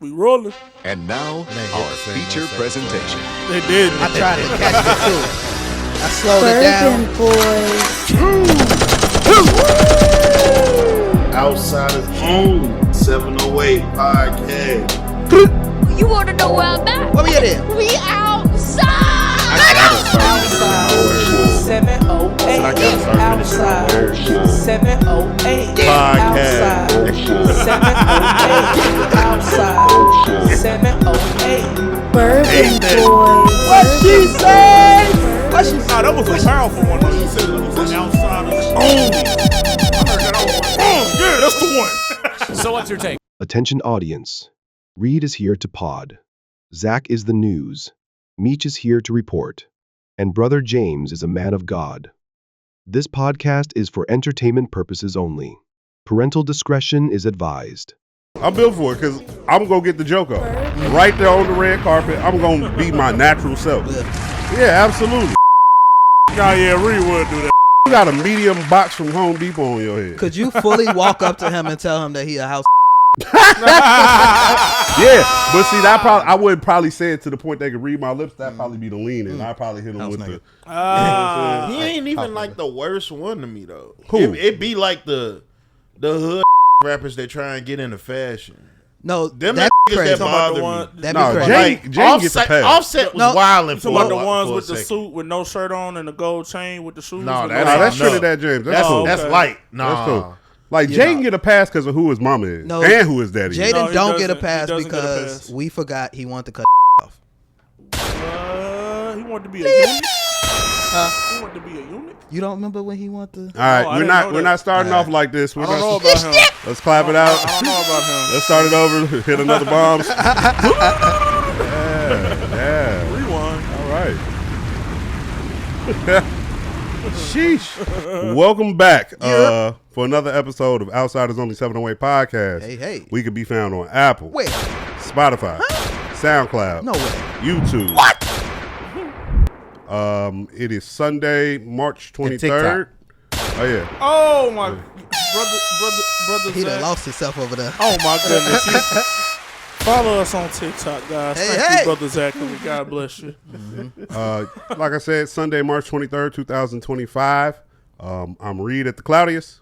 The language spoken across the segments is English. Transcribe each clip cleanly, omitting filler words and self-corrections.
We rolling. And now, our feature presentation. They did. I tried to catch it too. I slowed it down. Boys. Outsiders Only 708 podcast. You want to know where I'm at? Where we at there? We outside. Outside. 708. Outside. 708. Podcast. Outside. 708. Bourbon Boys. What she say? What she say? Nah, that was a powerful one. You said outsiders only. I heard that. I was like, oh, yeah, that's the one. So what's your take? Attention audience. Reed is here to pod. Zach is the news. Meech is here to report. And Brother James is a man of God. This podcast is for entertainment purposes only. Parental discretion is advised. I'm built for it because I'm going to get the joke off. Right there on the red carpet, I'm going to be my natural self. Yeah, absolutely. Nah, yeah, Reed would do that. You got a medium box from Home Depot on your head. Could you fully walk up to him and tell him that he a house? Yeah, but see, that probably I would probably say it to the point they could read my lips. That'd probably be the lean, and I'd probably hit him with the. He ain't even like the worst one to me though. Who? It be like the hood rappers that try and get into fashion. No, Them that's niggas crazy. that bother me. That'd No, be crazy. Jane gets a pass. Offset was No. wilding for You talking about the a ones for a with the second. suit with no shirt on and the gold chain with the shoes? No, with that no- ain't- That's no. Trinidad James. That's That's- cool. That's Okay. light. That's Nah. cool. Like You Jay know. can get a pass because of who his mama is No. and who his daddy is. Jaden No, he don't get a doesn't. pass He doesn't get a because pass. we forgot he wanted to cut off. He wanted to be a unit. He wanted to be a unit. You don't remember when he wanted to? All right, I we're didn't not know we're that. not starting off like this. We're I don't know not, about him. let's clap it out. I don't know about him. Let's start it over. Hit another bomb. Yeah. Rewind. All right. Sheesh. Welcome back for another episode of Outsiders Only 708 podcast. Hey. We could be found on Apple, Wait, Spotify, SoundCloud, no way. YouTube. What? It is Sunday, March 23rd. Oh yeah. Oh my brother He done Zach. lost himself over there. Oh my goodness. Follow us on TikTok, guys. Hey, Thank hey. you, Brother Zachary. God bless you. Like I said, Sunday, March 23rd, 2025. I'm Reed at the Claudius.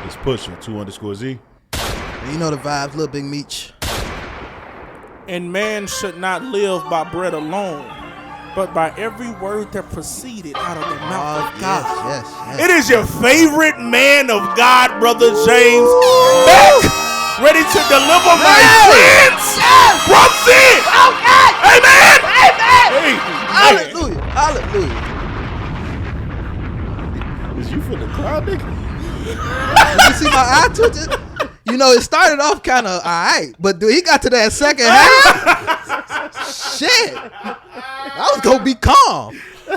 It's pushing 2_Z. You know the vibes, little big Meech. And man should not live by bread alone, but by every word that proceeded out of the mouth of God. Yes. It is your favorite man of God, Brother James, back, ready to deliver my friends from sin. Okay. Amen. Hey. Hallelujah. Is you finna cry, nigga? You see my eye twitching? You know, it started off kind of all right, but dude, he got to that second half. Shit. I was going to be calm. Nah,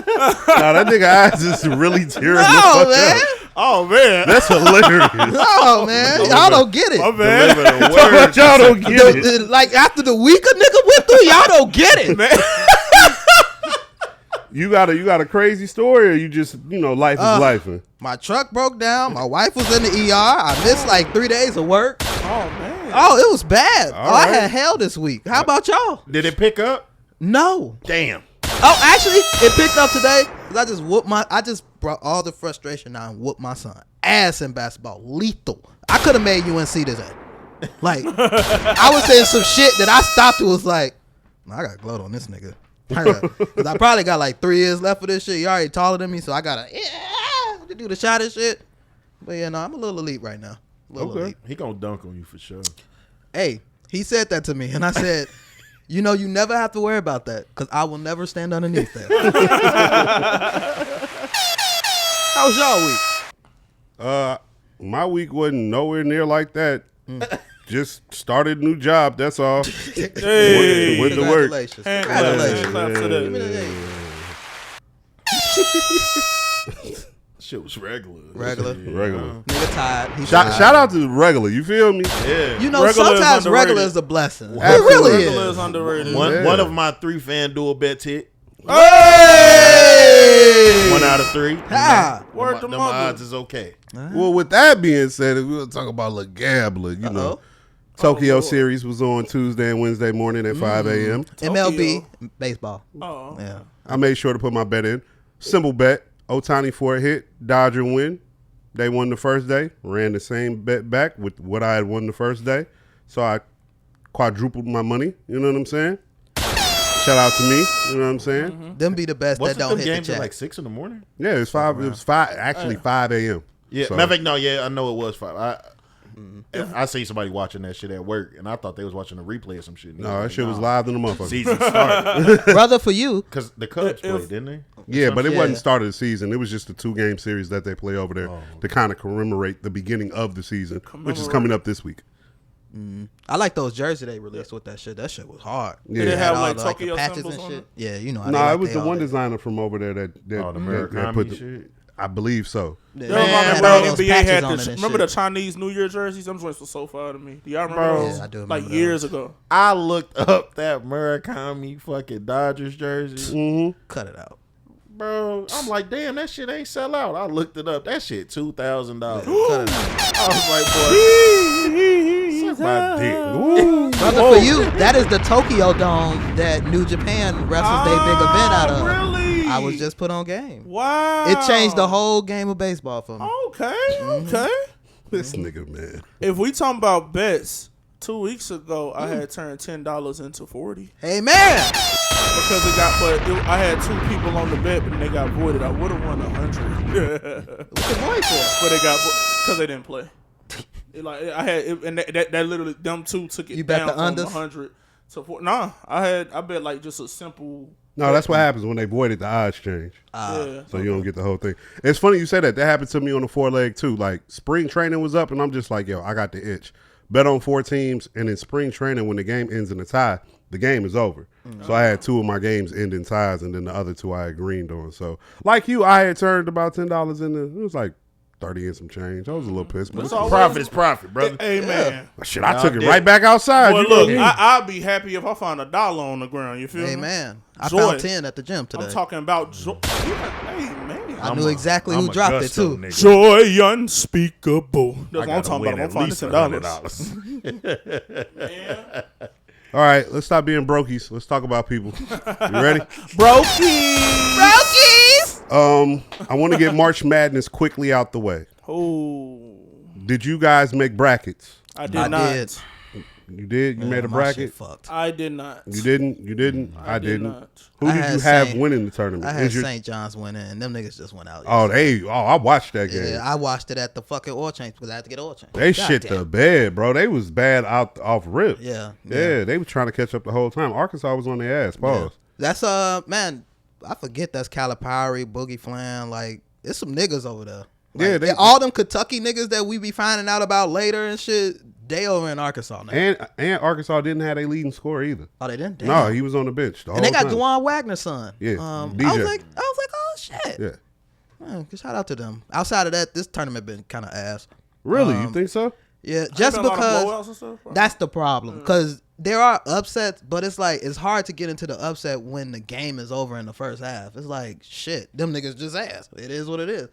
that nigga eyes is really tearing the No, fuck man. up. Oh man. That's hilarious. No, man. Y'all don't get My it. bad. Y'all don't get it. Like, after the week a nigga went through, y'all don't get it. Man. You got a crazy story, or you just life is life. My truck broke down. My wife was in the ER. I missed like 3 days of work. Oh man. Oh, it was bad. All I right. had hell this week. How about y'all? Did it pick up? No. Damn. Oh, actually, it picked up today because I just brought all the frustration out and whooped my son ass in basketball, lethal. I could have made UNC today. Like, I was saying some shit that I stopped. It was like, I got gloat on this nigga. Cause I probably got like 3 years left for this shit. You already taller than me, so I gotta to do the shot and shit. But yeah, no, I'm a little elite right now. Elite. He gonna dunk on you for sure. Hey, he said that to me, and I said, you know, you never have to worry about that because I will never stand underneath that. How was y'all week? My week wasn't nowhere near like that. Just started a new job. That's all. Hey. Went to work. Congratulations. Hand Congratulations. claps to that. Give me the Shit was regular. Regular. Nigga tired. He tired. Shout out to regular. You feel me? Yeah. You know, Regular is sometimes underrated. regular is a blessing. It Absolutely. really Regular is. is underrated. One of my 3 FanDuel bets hit. Hey! 1 out of 3. Ah. Word to Them mother. odds is okay. Well, with that being said, if we were talking about a little gambler, Uh-oh. Tokyo series was on Tuesday and Wednesday morning at 5 a.m. MLB baseball. Oh. Yeah. I made sure to put my bet in. Simple bet. Otani for a hit. Dodger win. They won the first day. Ran the same bet back with what I had won the first day. So I quadrupled my money. You know what I'm saying? Shout out to me. You know what I'm saying? Mm-hmm. Them be the best Wasn't that don't them hit games the at check. like 6 in the morning? Yeah, it was 5. It was 5. Actually, 5 a.m. Yeah, So- matter of fact, no, yeah, I know it was 5. I see somebody watching that shit at work, and I thought they was watching a replay or some shit. No, that shit was live in the motherfucker. Season started Brother, for you. because the Cubs played, didn't they? Yeah, but it Yeah. wasn't start of the season. It was just a 2-game series that they play over there to kind of commemorate the beginning of the season, which is coming up this week. I like those jerseys they released with that shit. That shit was hard. Yeah. Did it have All like the, Tokyo the patches symbols and on shit. it? Yeah, you know. No, it was the one designer from over there that the that Murakami put the, shit. I believe so. Yeah, Y'all remember had bro, all those NBA patches had on the it and remember the shit. Chinese New Year jerseys? Them joints were so fire to me. Do y'all remember Bro. those? Yeah, I do like remember years those. ago. I looked up that Murakami fucking Dodgers jersey. Mm-hmm. Cut it out. Bro, I'm like, damn, that shit ain't sell out. I looked it up. That shit $2,000. Cut it out. I was like, boy, suck my dick. Brother, for you, that is the Tokyo Dome that New Japan wrestles their big event out of. Really? I was just put on game. Wow. It changed the whole game of baseball for me. Okay, okay. This nigga, man. If we talking about bets, 2 weeks ago I had turned $10 into 40 Hey, man. because I had 2 people on the bet, but they got voided. I would have won 100, What's the void for? but they got because they didn't play. I had and that literally them 2 took it You bet down the from unders? 100 to 40. Nah, I bet like just a simple. No, that's what happens when they voided the odds change. Yeah. So you don't get the whole thing. It's funny you say that. That happened to me on the 4-leg too. Like spring training was up, and I'm just like, yo, I got the itch. Bet on 4 teams, and in spring training, when the game ends in a tie, the game is over. So I had 2 of my games end in ties, and then the other 2 I had greened on. So like you, I had turned about $10 in it was like 30 and some change. I was a little pissed, but It's always- Profit is profit, brother. Hey man. shit, I took it right back outside. Boy, You look, know? I'll be happy if I find $1 on the ground. You feel Hey, me? man. I Joy. found 10 at the gym today. I'm talking about joy. Hey man. I knew exactly who dropped it, too. Joy unspeakable. That's what I'm gotta talking win about. I'm at finding least $10. $100. All right, let's stop being brokies. Let's talk about people. You ready? Brokies! I want to get March Madness quickly out the way. Oh, Did you guys make brackets? I did I not. did. You did? You made a My bracket? shit fucked. I did not. You didn't? You didn't? I did didn't. not. Who I did had you have Saint- winning the tournament? I had Is your- St. John's winning, and them niggas just went out. I watched that game. Yeah, I watched it at the fucking oil change because I had to get oil change. They God shit damn. the bed, bro. They was bad off rip. Yeah. Yeah, they were trying to catch up the whole time. Arkansas was on their ass. Pause. That's man, I forget that's Calipari, Boogie Flan. Like, it's some niggas over there. Like, Yeah, all them Kentucky niggas that we be finding out about later and shit. They over in Arkansas now. And Arkansas didn't have a leading scorer either. Oh, they didn't. Damn. No, he was on the bench the and they whole got time. Dwan Wagner's son. Yeah, I was DJ. like, oh shit. Yeah. Man, shout out to them. Outside of that, this tournament been kind of ass. Really? You think so? Yeah, just Ain't been a lot of because blowouts and stuff, bro? that's the problem. Because there are upsets, but it's like it's hard to get into the upset when the game is over in the first half. It's like shit, them niggas just ass. It is what it is.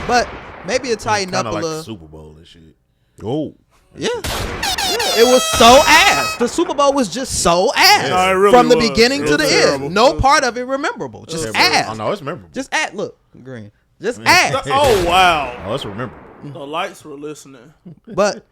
But maybe it tighten up Kind a of like the little. Super Bowl and shit. Oh. Yeah, it was so ass. The Super Bowl was just so ass No, it really from the was. beginning It to was the terrible. end. No part of it memorable. Just ass. Oh, no, it's memorable. Just ass. Look, green. Just ass. Oh wow. Oh, it's memorable. The lights were listening. But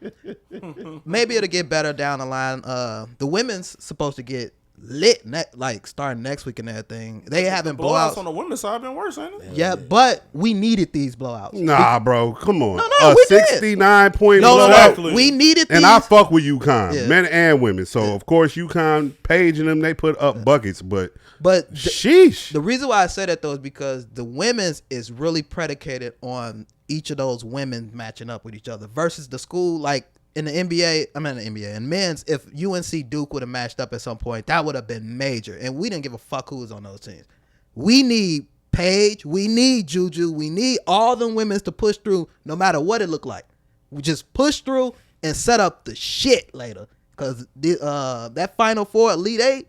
maybe it'll get better down the line. The women's supposed to get lit like starting next week and everything. They having Blowouts blowouts. on the women's side been worse, ain't it? Yeah, but we needed these blowouts. Nah, bro. Come on. No, a we did. 69-point No, blowout. Exactly. we needed these. And I fuck with UConn, Yeah. men and women. So, of course, UConn, Paige and them, they put up buckets. But, but sheesh. the reason why I say that, though, is because the women's is really predicated on each of those women matching up with each other versus the school. Like, in the NBA, in men's, if UNC Duke would have matched up at some point, that would have been major. And we didn't give a fuck who was on those teams. We need Paige. We need Juju. We need all them women to push through no matter what it looked like. We just push through and set up the shit later. Because that Final Four, Elite Eight,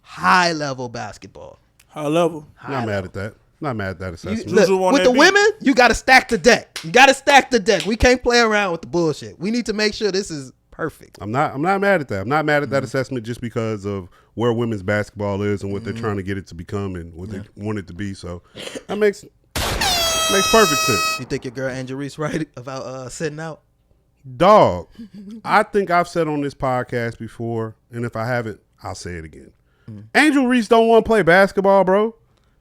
high-level basketball. High level. Not mad at that. Not mad at that assessment. Look, Juju on with that the beat. women, you got to stack the deck. You got to stack the deck. We can't play around with the bullshit. We need to make sure this is perfect. I'm not mad at that. I'm not mad at that assessment just because of where women's basketball is and what they're trying to get it to become and what they want it to be. So that makes perfect sense. You think your girl Angel Reese right about sitting out? Dog, I think I've said on this podcast before, and if I haven't, I'll say it again. Angel Reese don't want to play basketball, bro.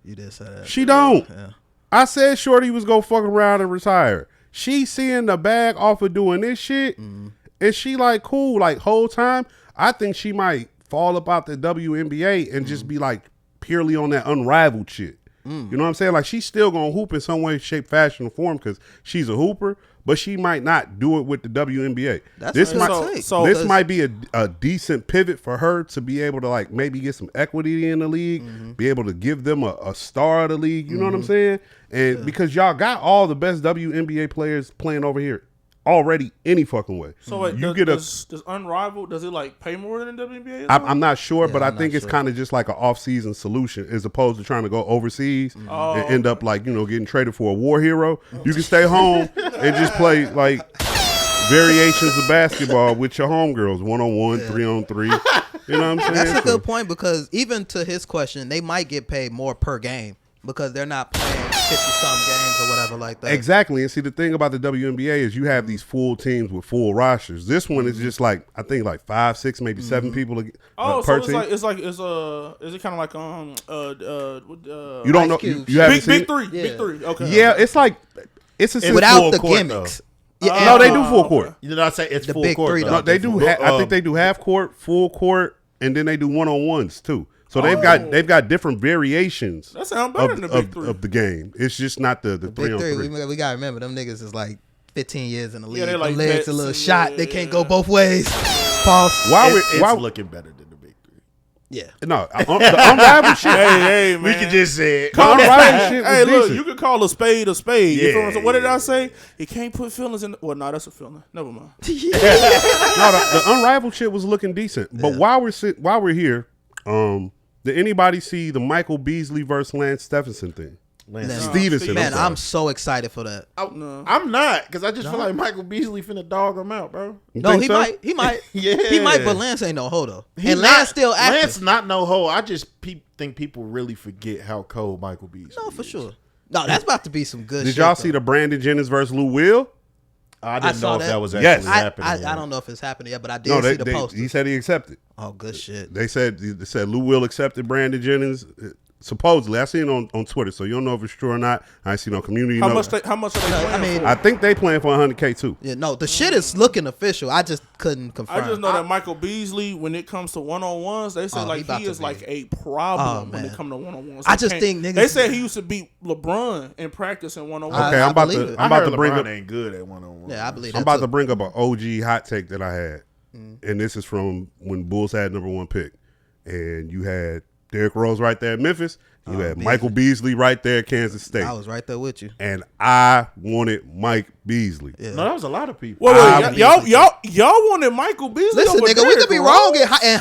You did say that. She don't. Yeah. I said Shorty was gonna fuck around and retire. She seeing the bag off of doing this shit, and she like cool like whole time. I think she might fall up out the WNBA and just be like purely on that unrivaled shit. You know what I'm saying? Like she's still gonna hoop in some way, shape, fashion, or form because she's a hooper, but she might not do it with the WNBA. This might be a decent pivot for her to be able to like maybe get some equity in the league, be able to give them a star of the league. You know what I'm saying? And because y'all got all the best WNBA players playing over here already any fucking way. So wait, does Unrivaled, does it like pay more than WNBA? I'm not sure, but I think it's kind of just like an off-season solution as opposed to trying to go overseas and end up like, getting traded for a war hero. You can stay home and just play like variations of basketball with your homegirls, 1-on-1, 3-on-3. You know what I'm saying? That's a good point because even to his question, they might get paid more per game because they're not playing 50-some games or whatever like that. Exactly. And see, the thing about the WNBA is you have these full teams with full rosters. This one is just like, I think like 5, 6, maybe 7 people per team. Is it kind of like you don't know? You haven't seen Big Three. Big Three. Okay. Yeah, it's like it's a without the gimmicks. Yeah, no, they do full court. You know, I say it's The full big court. three, though. No, they do. I think they do half court, full court, and then they do 1-on-1s too. So they've got different variations. That sounds better than the Big Three of the game. It's just not the 3-on-3. We gotta remember them niggas is like 15 years in the league. they Them like legs vets a little and- shot. They can't go both ways. Pause. It's looking better than the Big Three. Yeah. No, the unrivaled shit. Hey, man. We can just say it. The unrivaled shit was Hey, look, decent. you can call a spade a spade. You feel what I'm saying? What did Yeah. I say? You can't put feelings in. Well, no, that's a feeling. Never mind. No, the unrivaled shit was looking decent. But while we're here, did anybody see the Michael Beasley versus Lance Stephenson thing? Stevenson. Man, I'm I'm so excited for that. I'm not, because I just feel like Michael Beasley finna dog him out, bro. No, he might. He might. Yeah. He might, but Lance ain't no hoe though. He And not- Lance still active. Lance not no hoe. I just think people really forget how cold Michael Beasley No, for is. sure. No, that's about to be some good shit. Did y'all see the Brandon Jennings versus Lou Will? I didn't saw know if that. that was Yes. actually happening. I don't know if it's happening yet, but I did No, see the post. he said he accepted. Oh, good shit. They said Lou Will accepted Brandon Jennings. Supposedly, I seen it on Twitter, so you don't know if it's true or not. I seen on community. How notes. much are they playing I mean, for? I think they playing for 100K too. Yeah, no, the shit is looking official. I just couldn't confirm. I just know that Michael Beasley, when it comes to one-on-ones, they say he about he to is be. like a problem when man. it comes to one-on-ones. I just think niggas- They said he used to beat LeBron in practice in one-on-one. Okay, I I'm about believe to it. I'm about heard to bring LeBron up ain't good at one-on-one. Yeah, I believe I'm that about too. to bring up an OG hot take that I had, and this is from when Bulls had #1 pick, and you had Derrick Rose right there at Memphis. You had Michael Beasley right there at Kansas State. I was right there with you. And I wanted Mike Beasley. Yeah. No, that was a lot of people. Wait, y'all wanted Michael Beasley. Listen, over nigga, we could be Derrick wrong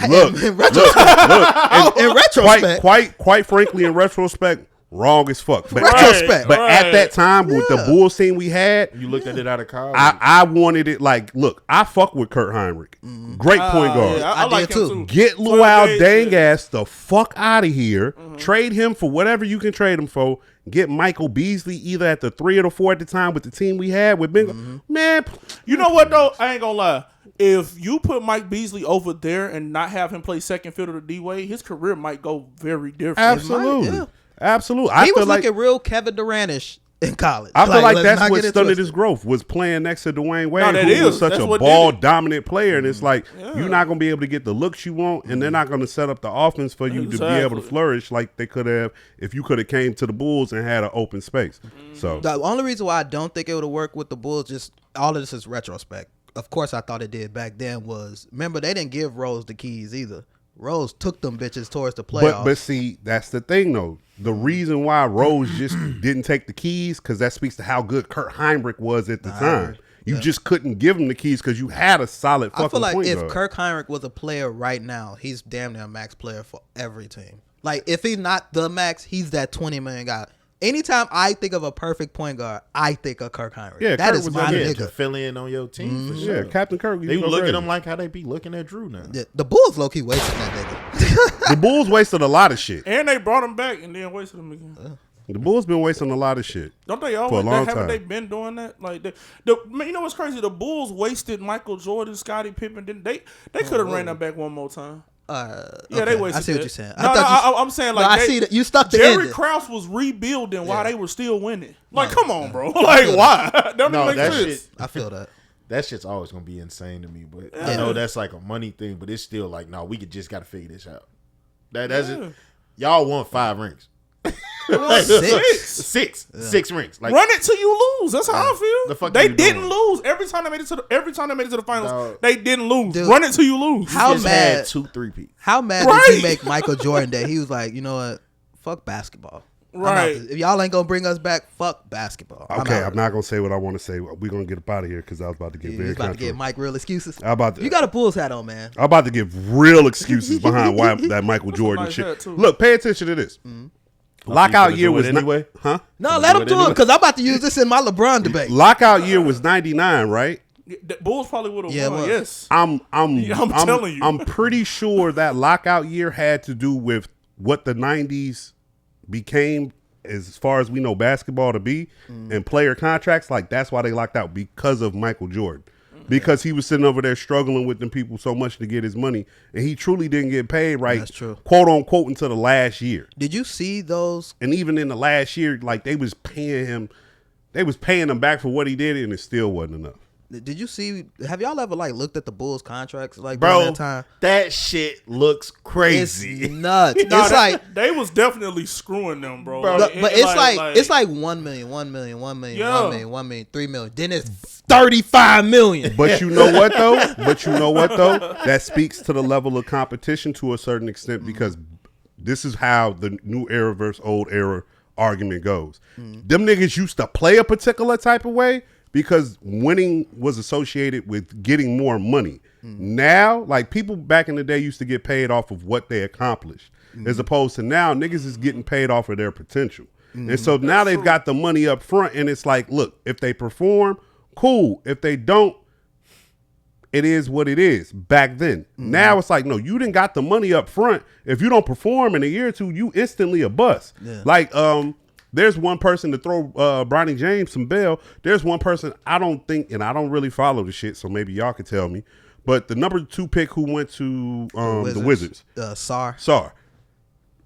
Rose? in retrospect. In retrospect. Quite frankly, in retrospect, wrong as fuck. But Retrospect. But at that time, with the Bulls team we had, You looked at it out of college. I wanted it like, look, I fuck with Kurt Heinrich. Great point guard. Yeah, I like did him too. Get 12 Luau days, dang yeah. ass the fuck out of here. Trade him for whatever you can trade him for. Get Michael Beasley either at the 3 or the 4 at the time with the team we had with Bingo. Man, You know what though? I ain't gonna lie. If you put Mike Beasley over there and not have him play second fiddle to D-Wade, his career might go very different. absolutely. yeah. Absolutely. He I was feel like looking real Kevin Durant-ish in college. I feel like let's that's not what get into stunted it. his growth was playing next to Dwayne Wade, No, that who is. was such That's a what did ball it. dominant player. And it's like you're not going to be able to get the looks you want, and they're not going to set up the offense for you to be able to Exactly. flourish like they could have if you could have came to the Bulls and had an open space. So The only reason why I don't think it would have worked with the Bulls, just all of this is retrospect. Of course, I thought it did back then. Was remember they didn't give Rose the keys either. Rose took them bitches towards the playoffs. But see, that's the thing though. The reason why Rose just didn't take the keys, because that speaks to how good Kurt Heinrich was at the time. You just couldn't give him the keys because you had a solid fucking I feel like point if guard. Kirk Heinrich was a player right now, he's damn near a max player for every team. Like if he's not the max, he's that 20 million guy. anytime I think of a perfect point guard, I think of Kirk Heinrich. Yeah, that Kirk is was my up there To nigga. fill in on your team for sure. Yeah, Captain Kirk. They look at him like how they be looking at Drew now. The Bulls low key wasting that nigga. The Bulls wasted a lot of shit. And they brought him back and then wasted him again. The Bulls been wasting a lot of shit. Don't they For a always? long Haven't time. they been doing that? Like man, you know what's crazy? The Bulls wasted Michael Jordan, Scottie Pippen. Didn't they? They could have ran that back one more time. Yeah, okay, they wasted. I see what that. you're saying. I'm saying like I see that you stuck the Jerry ending. Krause was rebuilding while they were still winning. Like, No, come on, bro. Like, why? That don't No, make that sense. shit. I feel that. That shit's always gonna be insane to me. But I know that's like a money thing. But it's still like, no, we just got to figure this out. That's it. Y'all won 5 rings. Six rings. Like, Run it till you lose. That's how I feel. the fuck They you didn't doing? lose every time they made it to the finals. Dog. They didn't lose. Dude. Run it till you lose. How just mad? had 2 3-peats. How mad Right. did you make Michael Jordan that he was like, you know what? Fuck basketball. I'm out Right. this. If y'all ain't gonna bring us back, fuck basketball. Okay, out. I'm not gonna say what I want to say. We're gonna get up out of here because I was about to get You very was about to controversial. get Mike real excuses. You You got a Bulls hat on, man. I'm about to give real excuses behind why that Michael Jordan nice shit. hat, too. Look, pay attention to this. Mm-hmm. Lockout finna year do it was anyway? Huh? No, let him it do it anyway. because I'm about to use this in my LeBron debate. Lockout year was 99, right? The Bulls probably would have Yeah, it won. was. Yes. I'm telling you. I'm pretty sure that lockout year had to do with what the 90s became as far as we know basketball to be and player contracts. Like, that's why they locked out, because of Michael Jordan. Because he was sitting over there struggling with them people so much to get his money, and he truly didn't get paid right, That's true. quote unquote, until the last year. Did you see those? And even in the last year, like, they was paying him back for what he did, and it still wasn't enough. Did you see? Have y'all ever like looked at the Bulls contracts like Bro, during that time? that shit looks It's crazy. nuts. No, It's like. they was definitely screwing them, bro. But it's like it's like 1 million, 1 million, 1 million, Yeah. 1 million, 1 million, 3 million. Then it's 35 million. But you know what though? That speaks to the level of competition to a certain extent, because this is how the new era versus old era argument goes. Them niggas used to play a particular type of way because winning was associated with getting more money. Now, like, people back in the day used to get paid off of what they accomplished, as opposed to now niggas is getting paid off of their potential. And so now they've got the money up front, and it's like, look, if they perform, cool. If they don't, it is what it is. Back then. Now it's like, no, you didn't got the money up front. If you don't perform in a year or two, you instantly a bust. Yeah. Like, there's one person to throw Bronny James some bail. There's one person I don't think, and I don't really follow the shit, so maybe y'all could tell me, but the number 2 pick who went to the Wizards. Sar.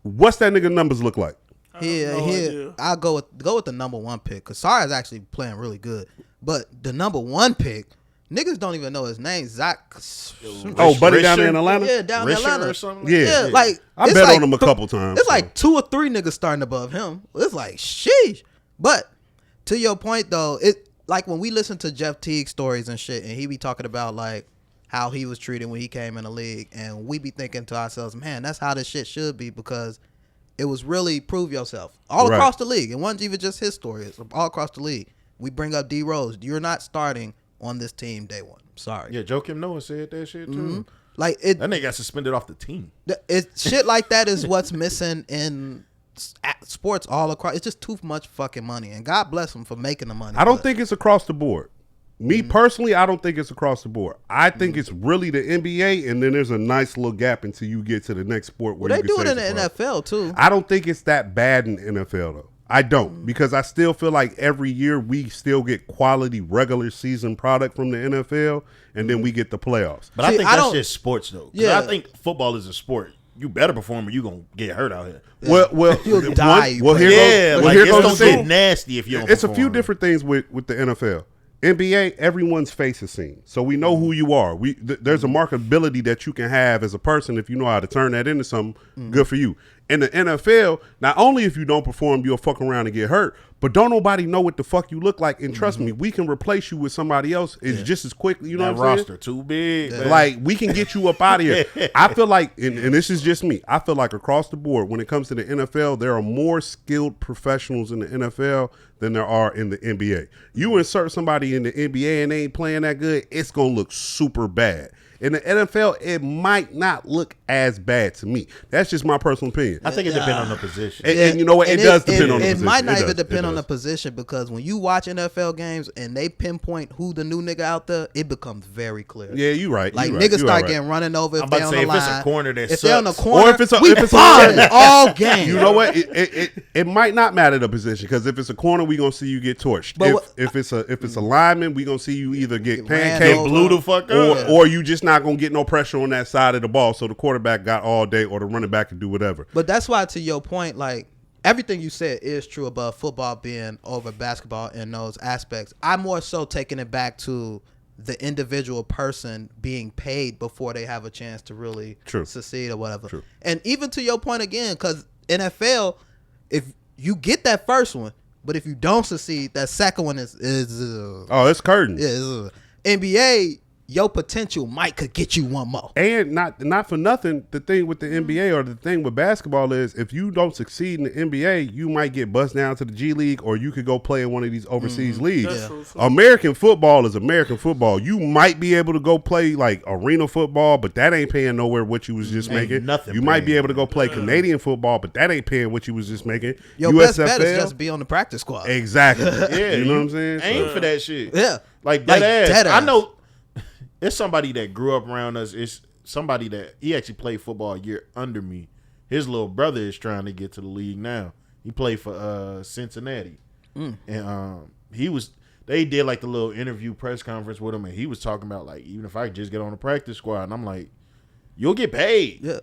What's that nigga numbers look like? Yeah. I'll go with the number 1 pick because Sar is actually playing really good. But the number 1 pick, niggas don't even know his name. Zach. Buddy down there in Atlanta? Yeah, down in Risher Atlanta. or something? Yeah. Like I it's bet like on him a couple times. It's so. like 2 or 3 niggas starting above him. It's like sheesh. But to your point though, it like when we listen to Jeff Teague stories and shit, and he be talking about like how he was treated when he came in the league, and we be thinking to ourselves, man, that's how this shit should be, because it was really prove yourself all Right. across the league. It wasn't even just his story. It's all across the league. We bring up D Rose. You're not starting on this team day one. Sorry. Yeah, Joakim Noah said that shit too. Like it. That nigga got suspended off the team. Shit like that is what's missing in sports all across. It's just too much fucking money, and God bless them for making the money. I don't think it's across the board. Me personally, I don't think it's across the board. I think it's really the NBA, and then there's a nice little gap until you get to the next sport where they you can do say it in it's the across. NFL too. I don't think it's that bad in the NFL though. I don't, because I still feel like every year we still get quality regular season product from the NFL, and then we get the playoffs. But See, I think I that's don't- just sports though. 'Cause Yeah. I think football is a sport. You better perform or you gonna get hurt out here. Well, You'll die, you play. Yeah, well, like here it's goes gonna the thing. get nasty if you don't It's a few perform. different things with the NFL. NBA, everyone's face is seen, so we know who you are. There's a marketability that you can have as a person if you know how to turn that into something good for you. In the NFL, not only if you don't perform, you'll fuck around and get hurt, but don't nobody know what the fuck you look like. And trust me, we can replace you with somebody else. It's just as quickly. You know That what I'm roster too big. man. Like, we can get you up out of here. I feel like, and this is just me, I feel like across the board, when it comes to the NFL, there are more skilled professionals in the NFL than there are in the NBA. You insert somebody in the NBA and they ain't playing that good, it's going to look super bad. In the NFL, it might not look as bad to me. That's just my personal opinion. I think it depends on the position. And you know what? It does depend on the position. It might not even does. depend on the position because when you watch NFL games and they pinpoint who the new nigga out there, it becomes very clear. Yeah, you right. Like you right. niggas You start right. getting running over if I'm they're about on to say, the if it's line. a corner that if they're on the sucks. corner, Or if it's a- we if it's a- bonding all game. You know what? It might not matter the position because if it's a corner, we gonna see you get torched. But If it's a lineman, we gonna see you either get ran pancaked, over. Blew the fuck up. or you just not gonna get no pressure on that side of the ball. So the quarterback got all day, or the running back can do whatever. But that's why, to your point, like everything you said is true about football being over basketball in those aspects. I'm more so taking it back to the individual person being paid before they have a chance to really succeed or whatever. True. And even to your point again, because NFL, if you get that first one, but if you don't succeed, that second one is It's curtain. NBA. Your potential might could get you one more. And not for nothing, the thing with the NBA or the thing with basketball is if you don't succeed in the NBA, you might get bussed down to the G League or you could go play in one of these overseas leagues. American football is American football. You might be able to go play like arena football, but that ain't paying nowhere what you was just making. Nothing you might be paying. able to go play Canadian football, but that ain't paying what you was just making. Your best bet is just be on the practice squad. Exactly. Yeah, you know what I'm saying? Aim for that shit. Yeah. Like dead ass. dead I ass. know it's somebody that grew up around us. It's somebody that he actually played football a year under me. His little brother is trying to get to the league now. He played for Cincinnati. And they did like the little interview press conference with him, and he was talking about like, even if I could just get on the practice squad, and I'm like, you'll get paid. Yeah.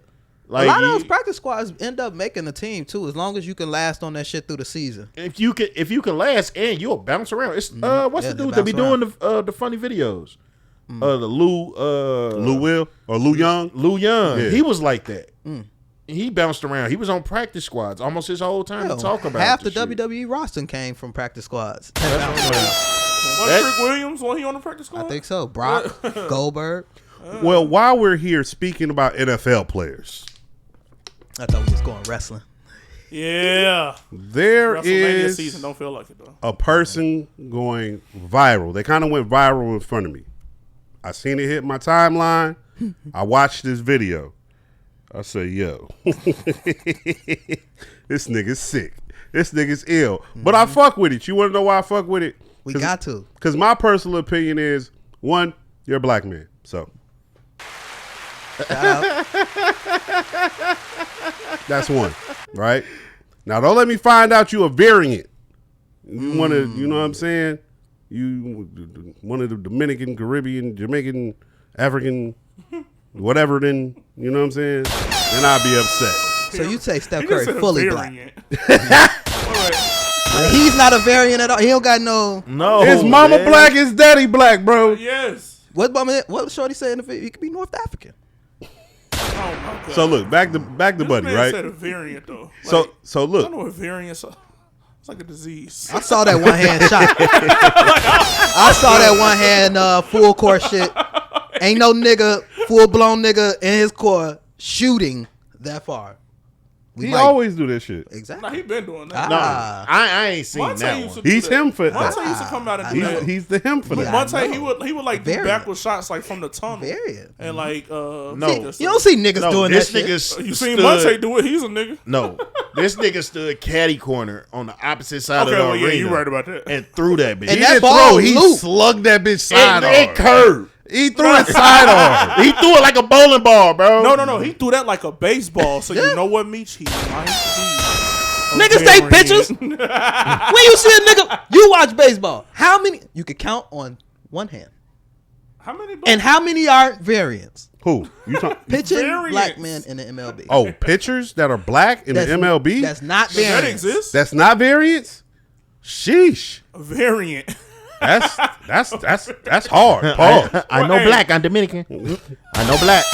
Like, a lot of those practice squads end up making the team too, as long as you can last on that shit through the season. if you can last and you'll bounce around. It's what's Yeah, the they dude that be bounce doing the funny videos? The Lou Will or Lou Young? Lou Young. Yeah. He was like that. He bounced around. He was on practice squads almost his whole time to talk about half the this shit. WWE roster came from practice squads. Was Trick Williams, he on the practice squad? I think so. Brock, Goldberg. Well, while we're here speaking about NFL players, I thought we was going wrestling. Yeah. there WrestleMania is season don't feel like it though. a person going viral. They kind of went viral in front of me. I seen it hit my timeline. I watched this video. I say, yo, this nigga's sick. This nigga's ill. But I fuck with it. You want to know why I fuck with it? We got to. Because my personal opinion is, one, you're a black man. So that's one, right? Now, don't let me find out you a variant. You want to, you know what I'm saying? You one of the Dominican, Caribbean, Jamaican, African, whatever, then, you know what I'm saying? Then I'll be upset. So you say Steph He just Curry said a fully black. variant. Alright. Like, he's not a variant at all. He don't got no. No, His mama man. black, his daddy black, bro. Yes. What Shorty said in the video? He could be North African. Oh my God. So look, back to This Buddy, man right? said a variant though. So Like, so I look, don't know what variants are. It's like a disease. I saw that one hand shot. I saw that one hand full court shit. Ain't no nigga, full blown nigga in his court shooting that far. We he might- always do this shit. exactly. Nah, he been doing that. No, Ah. I ain't seen Monte that used one. to do He's that. him for Monte that. used to come out and do that. He's the him for Yeah, that. I Monte, know. he would like do Variant. backward shots like from the tunnel. Variant. And like No. You don't see niggas No, doing this that nigga shit. You seen stood- Monte do it? He's a nigga. No, this nigga stood caddy corner on the opposite side Okay, of the well, arena. yeah, you right about that. And threw that bitch. And He that didn't ball throw. He loop. slugged that bitch side it on. curved. He threw it side on. He threw it like a bowling ball, bro. No. He threw that like a baseball. So you know what, Meech? He might be. Niggas take pictures. When you see a nigga, you watch baseball. How many? You could count on one hand. How many? And how many are variants? Who? You talking? Pitching Variants. black men in the MLB. Oh, pitchers that are black in the MLB? That's not Does that variants. exist? That's not variants? Sheesh. A variant. That's hard. Pause. I know Hey. black. I'm Dominican. I know black.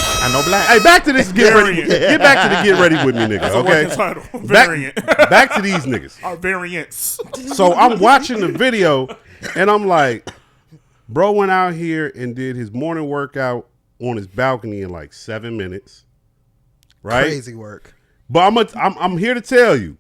Hey, back to this. Get ready. Variant. Get back to the get ready with me, nigga. That's a Okay. working title. Back, Variant. back to these niggas. Our variants. So I'm watching the video, and I'm like, bro went out here and did his morning workout on his balcony in like 7 minutes. Right? Crazy work. But I'm here to tell you,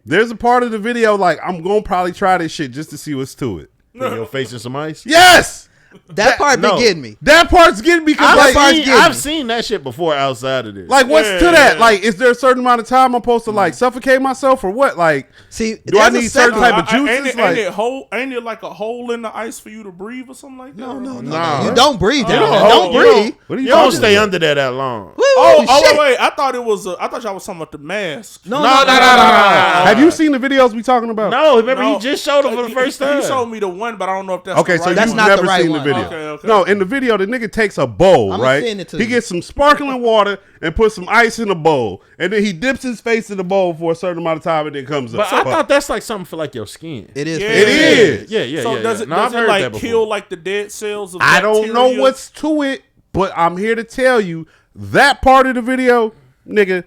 there's a part of the video like I'm gonna probably try this shit just to see what's to it. You're facing some ice. Yes, That part been getting me. That part's getting me because I've seen that shit before outside of this. like, what's to that? Like, is there a certain amount of time I'm supposed to like suffocate myself or what? Like, See, do I need certain type of juices? Ain't it like a hole in the ice for you to breathe or something like that? Nah. You don't breathe. don't breathe. What are You don't stay under there that long. Wait. I thought y'all was talking about the mask. No. Have you seen the videos we talking about? No, remember he just showed it for the first time. He showed me the one, but I don't know if that's Okay, the so right that's you've not never the right seen one. the video. Okay. No, in the video, the nigga takes a bowl, I'ma right? send it to He you. gets some sparkling water and puts some ice in the bowl, and then he dips his face in the bowl for a certain amount of time, and then comes up. But I thought that's like something for like your skin. It is. Yeah. It is. Yeah. So does it No, I've heard like that before. kill like the dead cells of I don't know bacteria? what's to it, but I'm here to tell you that part of the video, nigga.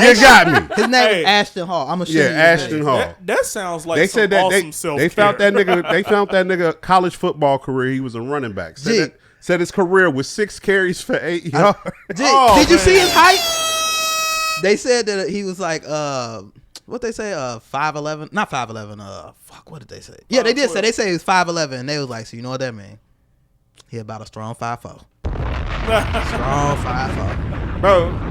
You got me. His name is Ashton Hall. I'm gonna show you. his Ashton name. Hall. That sounds like They some said that awesome they found that nigga. They found that nigga college football career. He was a running back. Said his career was 6 carries for 8 yards. Did you see his height? They said that he was like what they say 5'11", not 5'11". Fuck, what did they say? Yeah, they did say. They say he was 5'11", and they was like, so you know what that mean? He about a strong 5'4". Strong 5'4". Bro.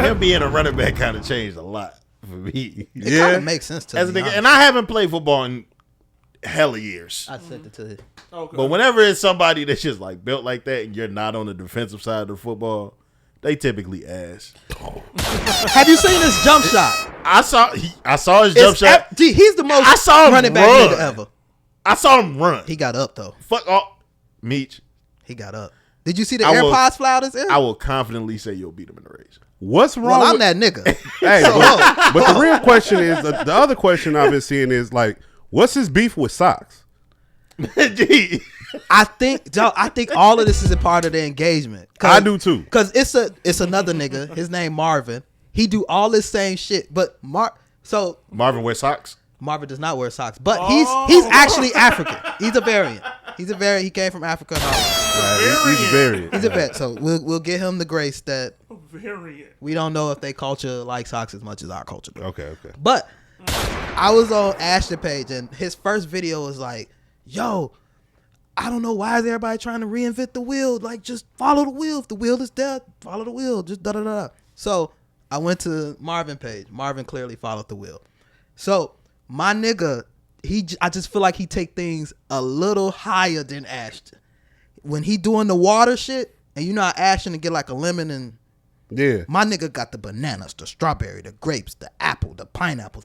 Him being a running back kind of changed a lot for me. It kind of makes sense to As a me. nigga, and I haven't played football in hella years. I sent it to you. Okay. But whenever it's somebody that's just like built like that and you're not on the defensive side of the football, they typically ass. Have you seen his jump shot? I saw his jump shot. He's the most I saw him running back run. nigga ever. I saw him run. He got up though. Fuck off. Meech. He got up. Did you see the I will- AirPods fly out his ear? I will confidently say you'll beat him in the race. What's wrong? Well, I'm with, that nigga. Hey, but the real question is the other question I've been seeing is like, what's his beef with socks? Gee. I think all of this is a part of the engagement. I do too. Cause it's another nigga. His name Marvin. He do all this same shit, but Marvin wears socks. Marvin does not wear socks, but he's actually African. He's a variant. He came from Africa. And all that. He's a variant. He's a vet. So we'll give him the grace that Variant. we don't know if they culture like socks as much as our culture do. Okay. But I was on Ashton page and his first video was like, yo, I don't know why is everybody trying to reinvent the wheel. Like, just follow the wheel. If the wheel is dead, follow the wheel. Just da-da-da. So I went to Marvin page. Marvin clearly followed the wheel. So my nigga, I just feel like he take things a little higher than Ashton. When he doing the water shit, and you know how Ashton to get like a lemon and Yeah. my nigga got the bananas, the strawberry, the grapes, the apple, the pineapples.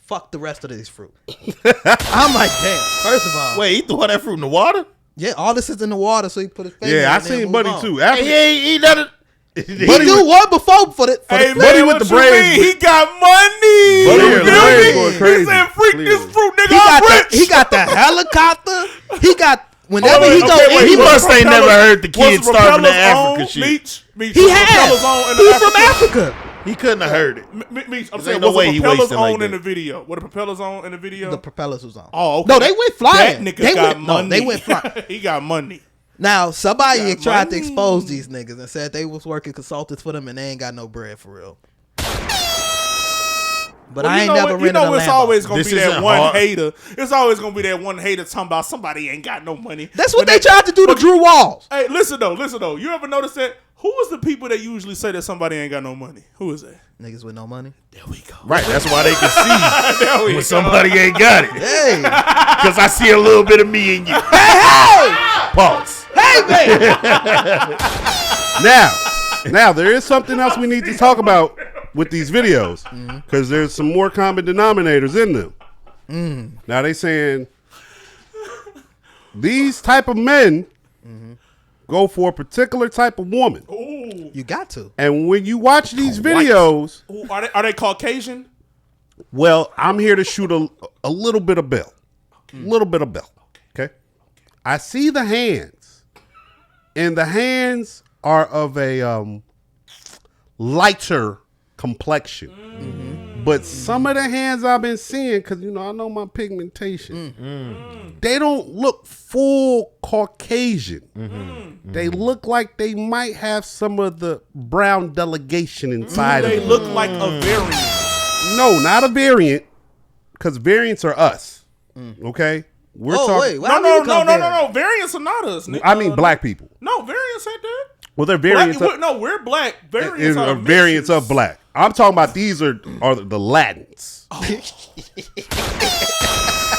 Fuck the rest of these fruit. I'm like, damn. First of all, Wait, he threw all that fruit in the water? yeah, all this is in the water, so he put his face. Yeah, I in there seen and Buddy move on. too. He After, ain't eat nothing. He do one before for the. Hey, the man, with what the you braids. mean? He got money. Buddy You with the feel braids me? going crazy. He said, freak this Clearly. fruit, nigga. he got I'm rich. he got the helicopter. He got whenever he go. wait, He was must ain't propellers- never heard the was kids starving propellers that on? Africa shit. Meech, He was had. propellers on in the He's from Africa. He couldn't have heard it. Meech, I'm There's saying, no was way the he propellers wasting on like in that. the video? Were the propellers on in the video? The propellers was on. Oh, okay. No, they went flying. That nigga They got went, money. No, they went flying. He got money. Now, somebody Got tried to money. expose these niggas and said they was working consultants for them and they ain't got no bread for real. But Well, I ain't never rented a it's Lambo. always gonna This be that isn't one hard. hater. It's always gonna be that one hater talking about somebody ain't got no money. That's what But they tried to do to Drew Walls. Hey, listen though. You ever notice that? Who is the people that usually say that somebody ain't got no money? Who is that? Niggas with no money. There we go. Right, that's why they can see There we go. when somebody ain't got it. Hey, Because I see a little bit of me in you. Pause. now there is something else we need to talk about with these videos because there's some more common denominators in them. Now they saying these type of men go for a particular type of woman, you got to. and when you watch these videos, Ooh, are they Caucasian? well, I'm here to shoot a little bit of bell, Okay, I see the hands, and the hands are of a lighter complexion. But some of the hands I've been seeing, because I know my pigmentation, they don't look full Caucasian. They look like they might have some of the brown delegation inside They of them. look like a variant. No, not a variant, because variants are us. Okay, we're talking. No. Variants are not us. Nigga. I mean, black people. No, variants ain't that. Well, they're variants. We're black. Variants are variants of black. I'm talking about these are the Latins.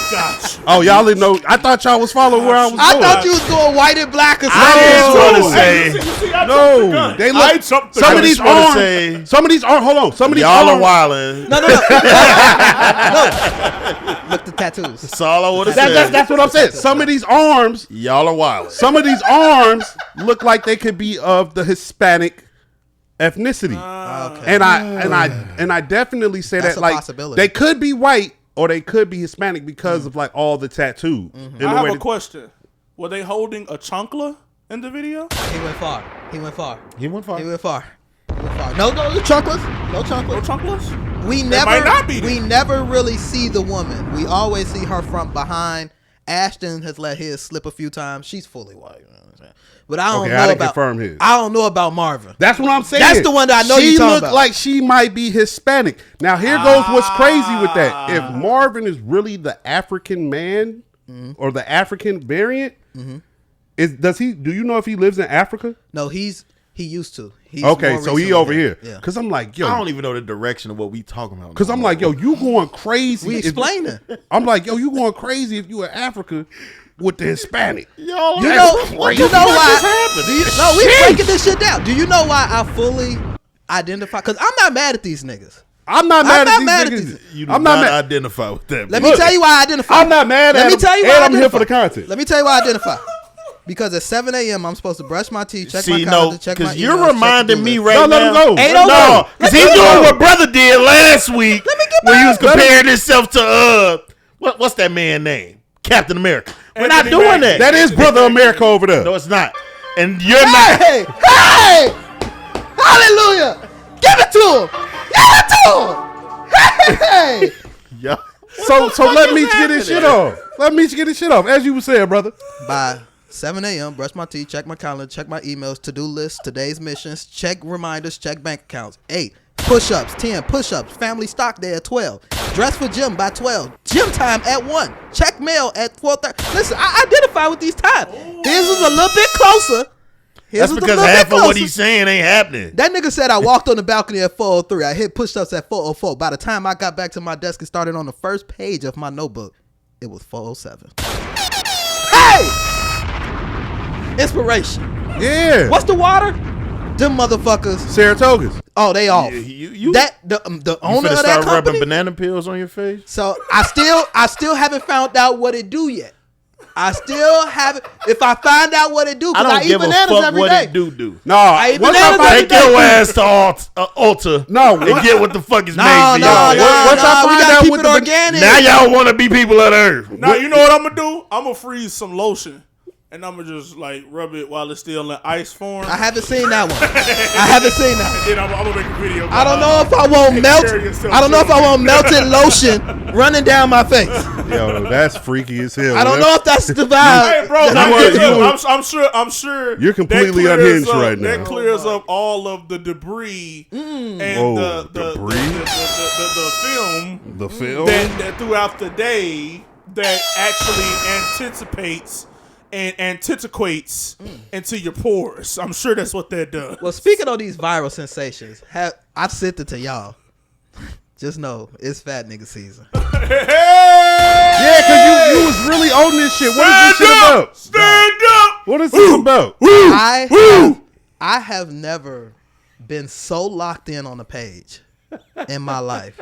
Gotcha. Oh, y'all didn't know. I thought y'all was following where I was going. I thought you was going white and black or something. I was going to say. No, they look. Some of these arms. Some of these arms. Hold on. Some of these Y'all are arms. wildin'. No. Look the tattoos. That's all I would have said. That's what I'm saying. Some of these arms. Y'all are wildin'. Some of these arms look like they could be of the Hispanic ethnicity, Okay. and I definitely say That's that a like possibility. they could be white or they could be Hispanic because of like all the tattoos. I have a question. Were they holding a chancla in the video? He went far. He went far. No chunkless. No chunkless. No chanclas? We might not be never, we there. never really see the woman. We always see her from behind. Ashton has let his slip a few times. She's fully white. You know what I'm saying? But I don't Okay, know I didn't about. confirm his. I don't know about Marvin. That's what I'm saying. That's the one that I know she you're talking looked about. like she might be Hispanic. Now here goes what's crazy with that. If Marvin is really the African man or the African variant, do you know if he lives in Africa? No, he used to. He's Okay, more so he recently over there. here. Yeah. Cause I'm like, yo, I don't even know the direction of what we talking about. cause I'm like, yo, you going crazy. We if- explaining. I'm like, yo, you going crazy if you in Africa with the Hispanic. Y'all You are know crazy. why? No, we breaking this shit down. Do you know why I fully identify? Because I'm not mad at these niggas. I'm not mad at these niggas. You do I'm not not mad. identify with that. Let bro. me tell you why I identify. I'm not mad at Let me them, tell you why and I I'm here identify. for the content. Let me tell you why I identify. Because at 7 a.m. I'm supposed to brush my teeth, check my See, calendar, no, check my because you're emails, reminding check me the right No, now. let him go. Ain't Let him no go. No, because he's doing what brother did last week when he was comparing himself to what's that man name? Captain America. We're not Anthony doing Mackie. that. That is Brother America over there. No, it's not. And you're not. Hey! Hey! Hallelujah! Give it to him! Give it to him! Hey! Yeah. So let Meech get his shit off. Let Meech get his shit off, as you were saying, brother. By 7 a.m., brush my teeth, check my calendar, check my emails, to-do list, today's missions, check reminders, check bank accounts. 8. Push-ups, 10. Push-ups, family stock day at 12. Dress for gym by 12. Gym time at 1. Check mail at 4:30. Listen, I identify with these times. His was a little bit closer. That's because half of what he's saying ain't happening. That nigga said I walked on the balcony at 4:03. I hit push-ups at 4:04. By the time I got back to my desk and started on the first page of my notebook, it was 4:07. Hey! Inspiration. Yeah. What's the water? Them motherfuckers. Saratogas. Oh, they off. You That the you owner finna of that start rubbing company. banana peels on your face? So I still haven't found out what it do yet. I still haven't. If I find out what it do, I because I, don't eat give a bananas fuck every what day. it do. No, I eat once bananas I every find, Take your ass to Ulta No, and what- get what the fuck is No, made for no, y'all. no, Once I no. We find gotta out keep what it the- organic. Now y'all want to be people of the earth. Now you know what I'm gonna do? I'm gonna freeze some lotion, and I'm gonna just like rub it while it's still in ice form. I haven't seen that one. I haven't seen that one. Then I'm gonna make a video. I don't know if I want melt. carry yourself I don't know if I too. want melted lotion running down my face. Yo, that's freaky as hell. I don't know if that's the vibe. Hey, bro, You I'm sure. You're completely that clears unhinged up, right now. That clears up all of the debris and Whoa, the debris? film The film. that throughout the day that actually anticipates and antiquates into your pores. I'm sure that's what that does. Well, speaking of these viral sensations, I sent it to y'all. Just know it's fat nigga season. Yeah, because you was really on this shit. What is this shit about? Stand up. What is this about? I have never been so locked in on a page in my life.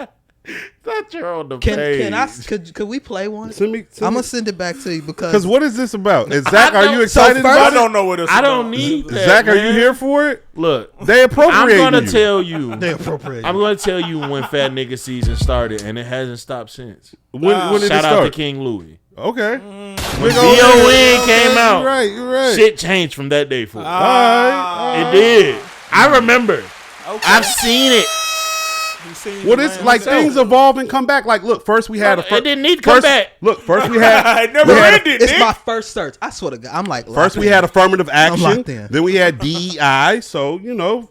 That you're on the Can page. could we play one? Send me- I'm gonna send it back to you because Because what is this about? Is Zach, I are don't- you so excited first- I about it? don't know what it's I about. don't need that. Zach, are you man. here for it? Look, They I'm appropriate gonna you. tell you. they appropriate. I'm gonna tell you when fat nigga season started, and it hasn't stopped since. When did it Shout out to start? King Louis. Okay. When VON came out, You're right. You're right. shit changed from that day forward. All right. It did. I remember. Okay. I've seen it. You seen Well, the it's man like himself. things evolve and come back. Like, look, first we had It didn't need to come first, back. Look, first we had It never we had- ended. It's Nick. my first search. I swear to God, I'm like First, locked we in. had affirmative action. locked in. Then we had DEI. So, you know,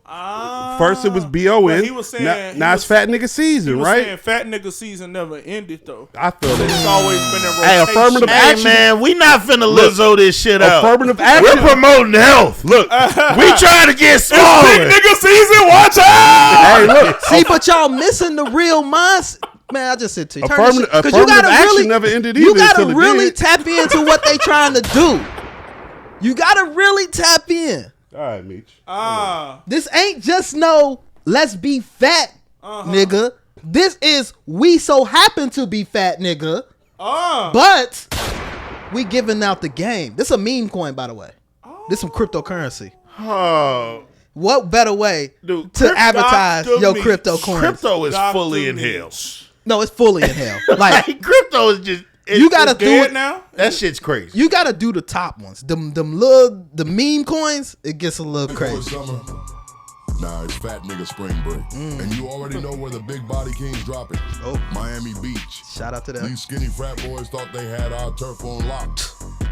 First it was BON. But he was saying now it's fat nigga season, he was right? saying fat nigga season never ended though. I feel It's it. always been a rotation. Hey, affirmative Hey action. man, we not finna Lizzo this shit out. Affirmative action. We're promoting health. Look, We trying to get It's big smaller. nigga season. Watch out. hey, look. See, but y'all missing the real mindset. Man, I just said to you. Turn this shit- 'cause Affirmative action never ended You either gotta until it really did. tap into what they trying to do. You gotta really tap in. All right, Meech. This ain't just no let's be fat, nigga. This is we so happen to be fat, nigga. But we giving out the game. This a meme coin, by the way. This some cryptocurrency. Oh, What better way Dude, to advertise Dr. your Meech. crypto coins? crypto is Dr. fully in Meech. hell. No, it's fully in hell. Like Crypto is just you gotta do Dead it now. that shit's crazy. You gotta do the top ones. Them little the meme coins. It gets a little Before crazy. summer. Nah, it's fat nigga spring break. And you already know where the big body kings dropping. Oh. Miami Beach. Shout out to them. These skinny frat boys thought they had our turf on lock.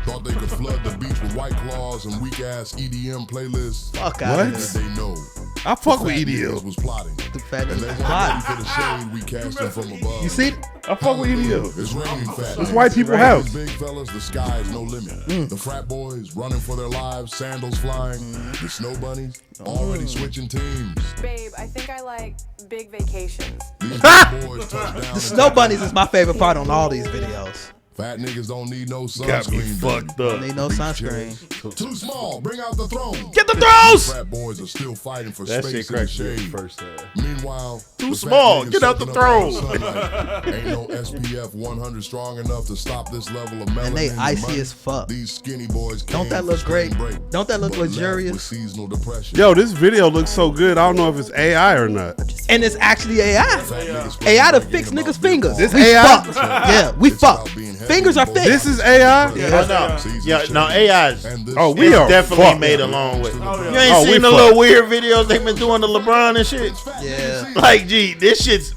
Thought they could flood the beach with White Claws and weak ass EDM playlists. Fuck out of Little here. did they know. I fuck with Fat EDM. niggas was plotting. The fat And they niggas weren't plotting. ready for the shade we casting from above. You see? I fuck with EDM. It's raining fat. It's white people house. Big fellas, the sky is no limit. The frat boys running for their lives, sandals flying. The snow bunnies already switching teams. Babe, I think I like big vacations. These big boys touch down. The snow bunnies is my favorite part on all these videos. Fat niggas don't need no Got me sunscreen. fucked baby. up. Need no sunscreen. Too small. Bring out the throne. Get the throws. Frat boys are still fighting for That shit space in the cracked me up shade. first time. Meanwhile, Too the fat small. niggas Get out the soaking up all throne. sunlight. Ain't no SPF 100 strong enough to stop this level of melanin. And they in the icy money. as fuck. These skinny boys Don't came that for look spring great? break, Don't that look but left luxurious? with seasonal depression. Yo, this video looks so good. I don't know if it's AI or not. And it's actually AI. Fat niggas spring AI to break fix ain't about niggas' being fingers. boss. This We AI? fucked. Yeah, we It's fucked. about being heavy Fingers are and fixed. This is AI? Oh no, Seasons yeah, no, change. AI's. And this Oh, we It's are definitely fucked. made along with. Oh, You ain't Oh, we seen the fucked. little weird videos they been doing to LeBron and shit. Yeah. Like, gee, this shit's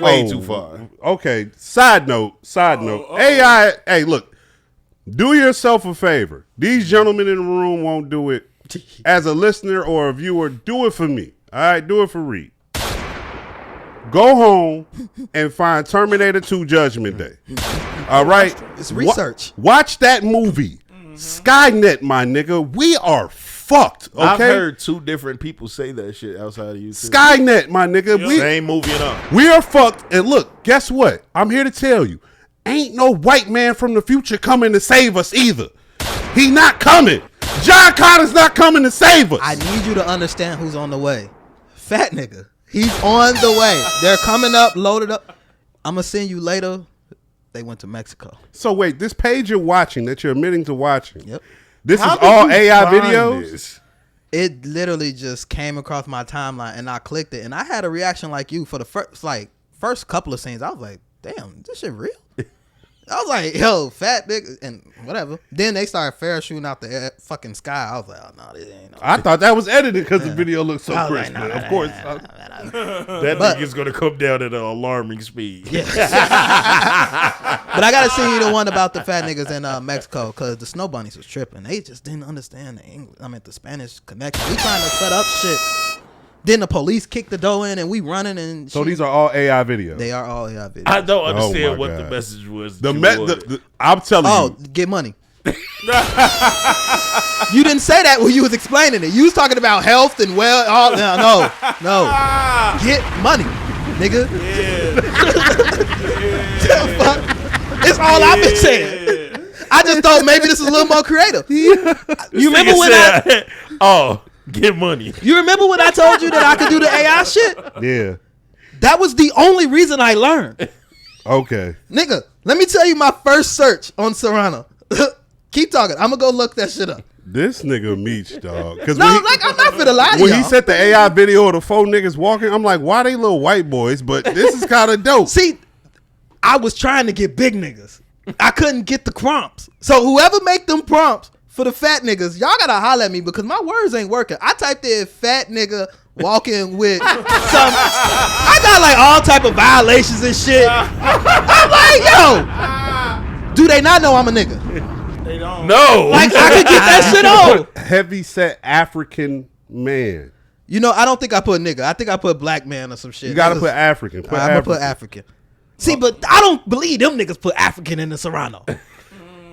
way Oh, too far. Okay. Side note. AI. Hey, look. Do yourself a favor. These gentlemen in the room won't do it. As a listener or a viewer, do it for me. All right, do it for Reed. Go home and find Terminator 2 Judgment Day. All right? It's research. Watch that movie. Skynet, my nigga. We are fucked. Okay? I've heard two different people say that shit outside of YouTube. Skynet, my nigga. Same movie and all. We are fucked. And look, guess what? I'm here to tell you. Ain't no white man from the future coming to save us either. He not coming. John Connor's not coming to save us. I need you to understand who's on the way. Fat nigga. He's on the way. They're coming up, loaded up. I'm going to send you later. They went to Mexico. So wait, this page you're watching that you're admitting to watching. Yep. This How is did all you AI find videos. this? It literally just came across my timeline and I clicked it. And I had a reaction like you for the first couple of scenes. I was like, damn, this shit real? I was like, yo, fat nigga, and whatever. Then they started parachuting out the fucking sky. I was like, oh, no, this ain't no. I thought that was edited because the video looked so I was crisp. like, Of course. That But- nigga's gonna come down at an alarming speed. But I gotta send you the one about the fat niggas in Mexico because the snow bunnies was tripping. They just didn't understand the English. I mean, the Spanish connection. We trying to set up shit. Then the police kicked the door in and we running and So shit. these are all AI videos. They are all AI videos. I don't my understand what God. the message was. The that you me- wanted. the- I'm telling Oh, you. get money. You didn't say that when you was explaining it. You was talking about health and no. Get money, nigga. It's all I've been saying. I just thought maybe this was a little more creative. You remember Nigga when said, oh, get money. you remember when I told you that I could do the AI shit? Yeah. That was the only reason I learned. Okay. Nigga, let me tell you my first search on Serrano. Keep talking. I'm gonna go look that shit up. This nigga Meech, dog. Because No, like I'm not finna lie to when y'all. he said the AI video of the 4 niggas walking, I'm like, why they little white boys? But this is kind of dope. See, I was trying to get big niggas. I couldn't get the prompts. So whoever make them prompts for the fat niggas, y'all gotta holler at me because my words ain't working. I typed in fat nigga walking with some. I got like all type of violations and shit. I'm like, yo, do they not know I'm a nigga? They don't. No. Like I could get that shit on. Heavy set African man. You know, I don't think I put nigga. I think I put black man or some shit. You gotta put African. I'm gonna put African. See, but I don't believe them niggas put African in the Serrano.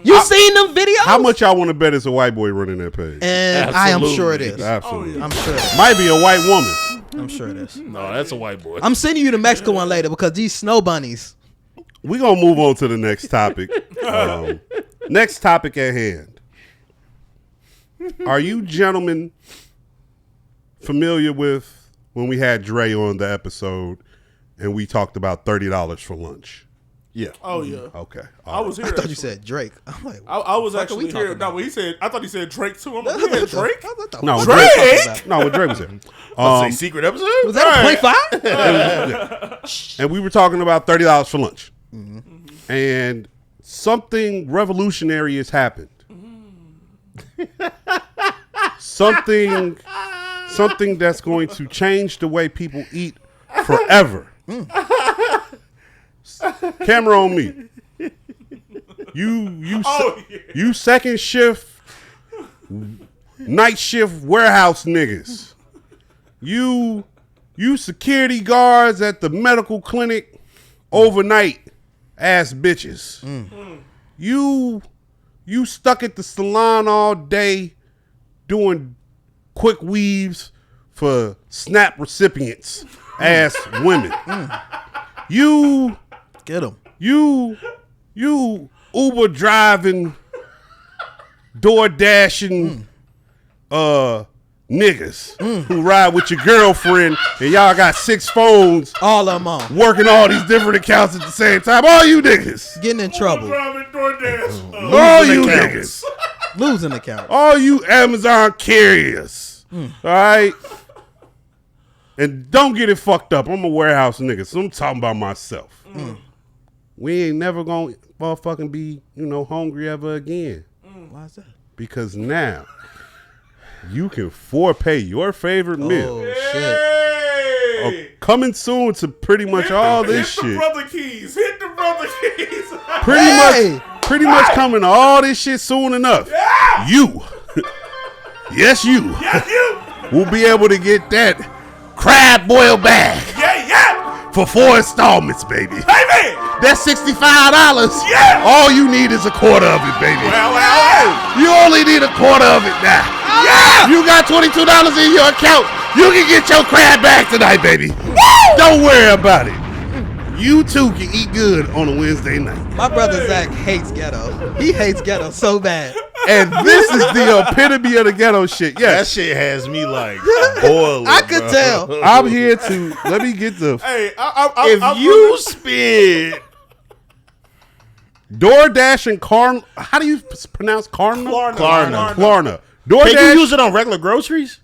You seen them videos? How much y'all want to bet it's a white boy running that page? And I am sure it is. Absolutely. I'm sure it is. Might be a white woman. I'm sure it is. No, that's a white boy. I'm sending you the Mexico one later because these snow bunnies. We're going to move on to the next topic. Next topic at hand. Are you gentlemen familiar with when we had Dre on the episode and we talked about $30 for lunch? Yeah. Oh yeah. Okay. I was here. I thought you said Drake. I'm like, I was what the fuck are we actually here. talking No, about? when he said, I thought he said Drake too. I'm like, he had Drake. No, with Drake? Drake. No, with Drake was there. Say secret episode? Was that a 0.5? And we were talking about $30 for lunch. And something revolutionary has happened. Something that's going to change the way people eat forever. Camera on me. You second shift, night shift warehouse niggas. You security guards at the medical clinic overnight ass bitches. You stuck at the salon all day doing quick weaves for SNAP recipients ass women. You Get them. You Uber driving, door dashing, niggas who ride with your girlfriend and y'all got 6 phones, All of them on. working all these different accounts at the same time. All you niggas, Getting in trouble. Driving DoorDash. all you niggas, Losing the count. all you Amazon carriers. All right. And don't get it fucked up. I'm a warehouse nigga, so I'm talking about myself. We ain't never gonna motherfucking be, hungry ever again. Why is that? Because now you can forepay your favorite meal. Oh, shit. Coming soon to pretty much all this Hit the shit. brother keys. Hit the brother keys. Pretty much coming to all this shit soon enough. Yeah. You, yes you, Yes, you. will be able to get that crab boil bag Yeah. for 4 installments, baby. Hey, man. That's $65. Yeah. All you need is a quarter of it, baby. Well. You only need a quarter of it now. Yeah. You got $22 in your account. You can get your crab back tonight, baby. Don't worry about it. You too can eat good on a Wednesday night. My brother Zach hates ghetto. He hates ghetto so bad. And this is the epitome of the ghetto shit. That Yes. shit has me like boiling. I could tell. I'm here to, let me get the Hey, If you spend DoorDash and Klarna. How do you pronounce Klarna? Klarna. Klarna. can you DoorDash. use it on regular groceries?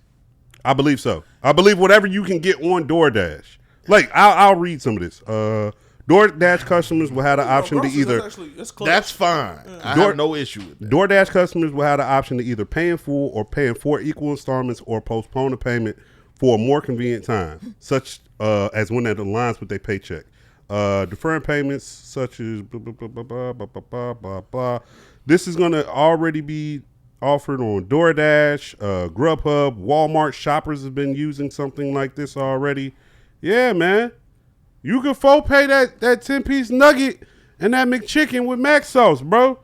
I believe so. I believe whatever you can get on DoorDash. Like, I'll read some of this. DoorDash customers will have the option to either That's fine. I have no issue with that. DoorDash customers will have the option to either pay in full or pay in 4 equal installments or postpone the payment for a more convenient time, such as when that aligns with their paycheck. Deferring payments such as blah, blah, blah, blah, blah, blah, blah, blah, blah. This is going to already be offered on DoorDash, Grubhub, Walmart. Shoppers have been using something like this already. Yeah, man. You can pay that 10-piece nugget and that McChicken with mac sauce, bro.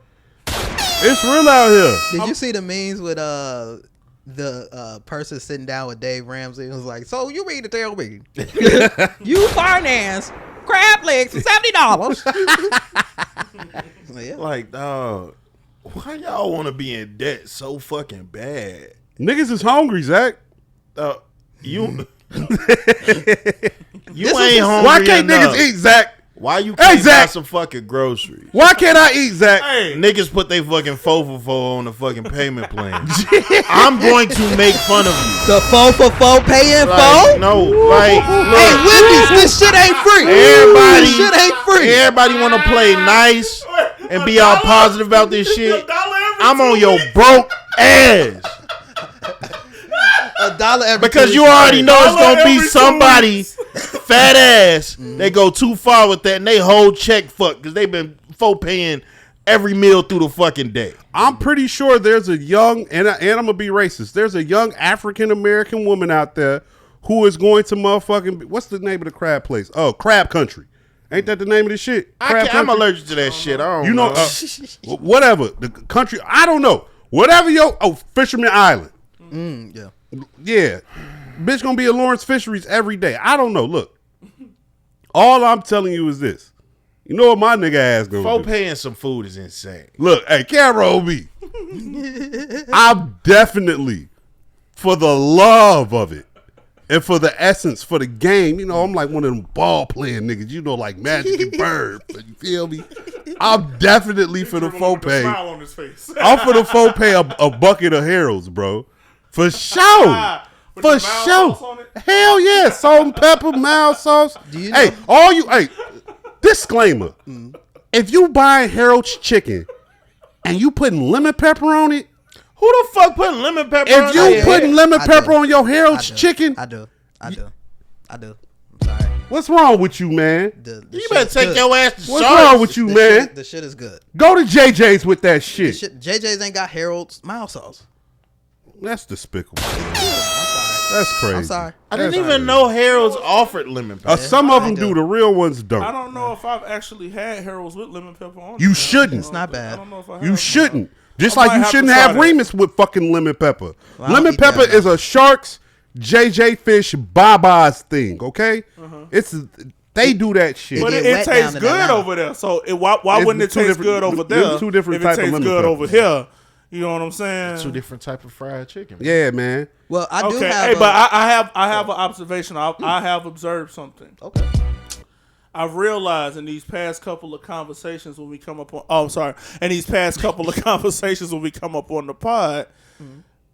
It's real out here. Did you see the memes with the person sitting down with Dave Ramsey? It was like, so you mean to tell me you finance crab legs for $70? Yeah. Like, dog, why y'all want to be in debt so fucking bad? Niggas is hungry, Zach. You This ain't is- hungry Why can't enough. niggas eat, Zach? Why you can't buy Zach. some fucking groceries? Why can't I eat, Zach? Niggas put they fucking 4 for 4 on the fucking payment plan. I'm going to make fun of you. The 4 for 4 paying Like, 4? no, like, Hey, look, Wendy's, this shit ain't free. Everybody- This shit ain't free. everybody want to play nice and be all positive about this shit. I'm on your broke ass. $1 every Because 2 you weeks. already know it's gonna be every 2 somebody fat ass. They go too far with that and they whole check fuck because they been paying every meal through the fucking day. I'm pretty sure there's a young, and I'm going to be racist, there's a young African-American woman out there who is going to motherfucking, what's the name of the crab place? Oh, Crab Country. Ain't that the name of the shit? I'm allergic to that shit. I don't know. Whatever. The country, I don't know. Whatever Fisherman Island. Yeah. Yeah. Bitch gonna be at Lawrence Fisheries every day. I don't know. Look. All I'm telling you is this. You know what my nigga ass gonna do? Paying some food is insane. Look, hey, camera on me. I'm definitely, for the love of it, and for the essence, for the game, you know, I'm like one of them ball playing niggas, you know, like Magic and Bird. You feel me? I'm definitely for the faux pay. Smile on his face. I'm for the faux pay a bucket of Harold's, bro. For sure. For sure. Hell yeah. Salt and pepper, mild sauce. Hey, disclaimer. If you buying Harold's chicken and you putting lemon pepper on it, who the fuck putting lemon pepper on it? If you putting lemon pepper on your Harold's chicken. I do. I'm sorry. What's wrong with you, man? You better take your ass to What's wrong with you, man? The shit is good. Go to JJ's with that shit. JJ's ain't got Harold's mild sauce. That's despicable. That's crazy. I'm sorry. I didn't even know Harold's offered lemon pepper. Some of them do. The real ones don't. I don't know if I've actually had Harold's with lemon pepper on it. You shouldn't. It's not bad. I don't know if I have. You shouldn't. Just I like might you have shouldn't to have try that. Remus with fucking lemon pepper. Well, Lemon pepper is a Sharks JJ Fish Baba's thing, okay? They do that shit. But get it wet tastes down in good Atlanta. over there. So why wouldn't it two taste different- good over them there? two different if type it of tastes lemon good pepper. over here? You know what I'm saying? Two different type of fried chicken. Yeah, man. Well, I do Okay, have. hey, but I have an observation. I have observed something. Okay. I've realized in these past couple of conversations when we come up on. Oh, I'm sorry. In these past couple of conversations when we come up on the pod,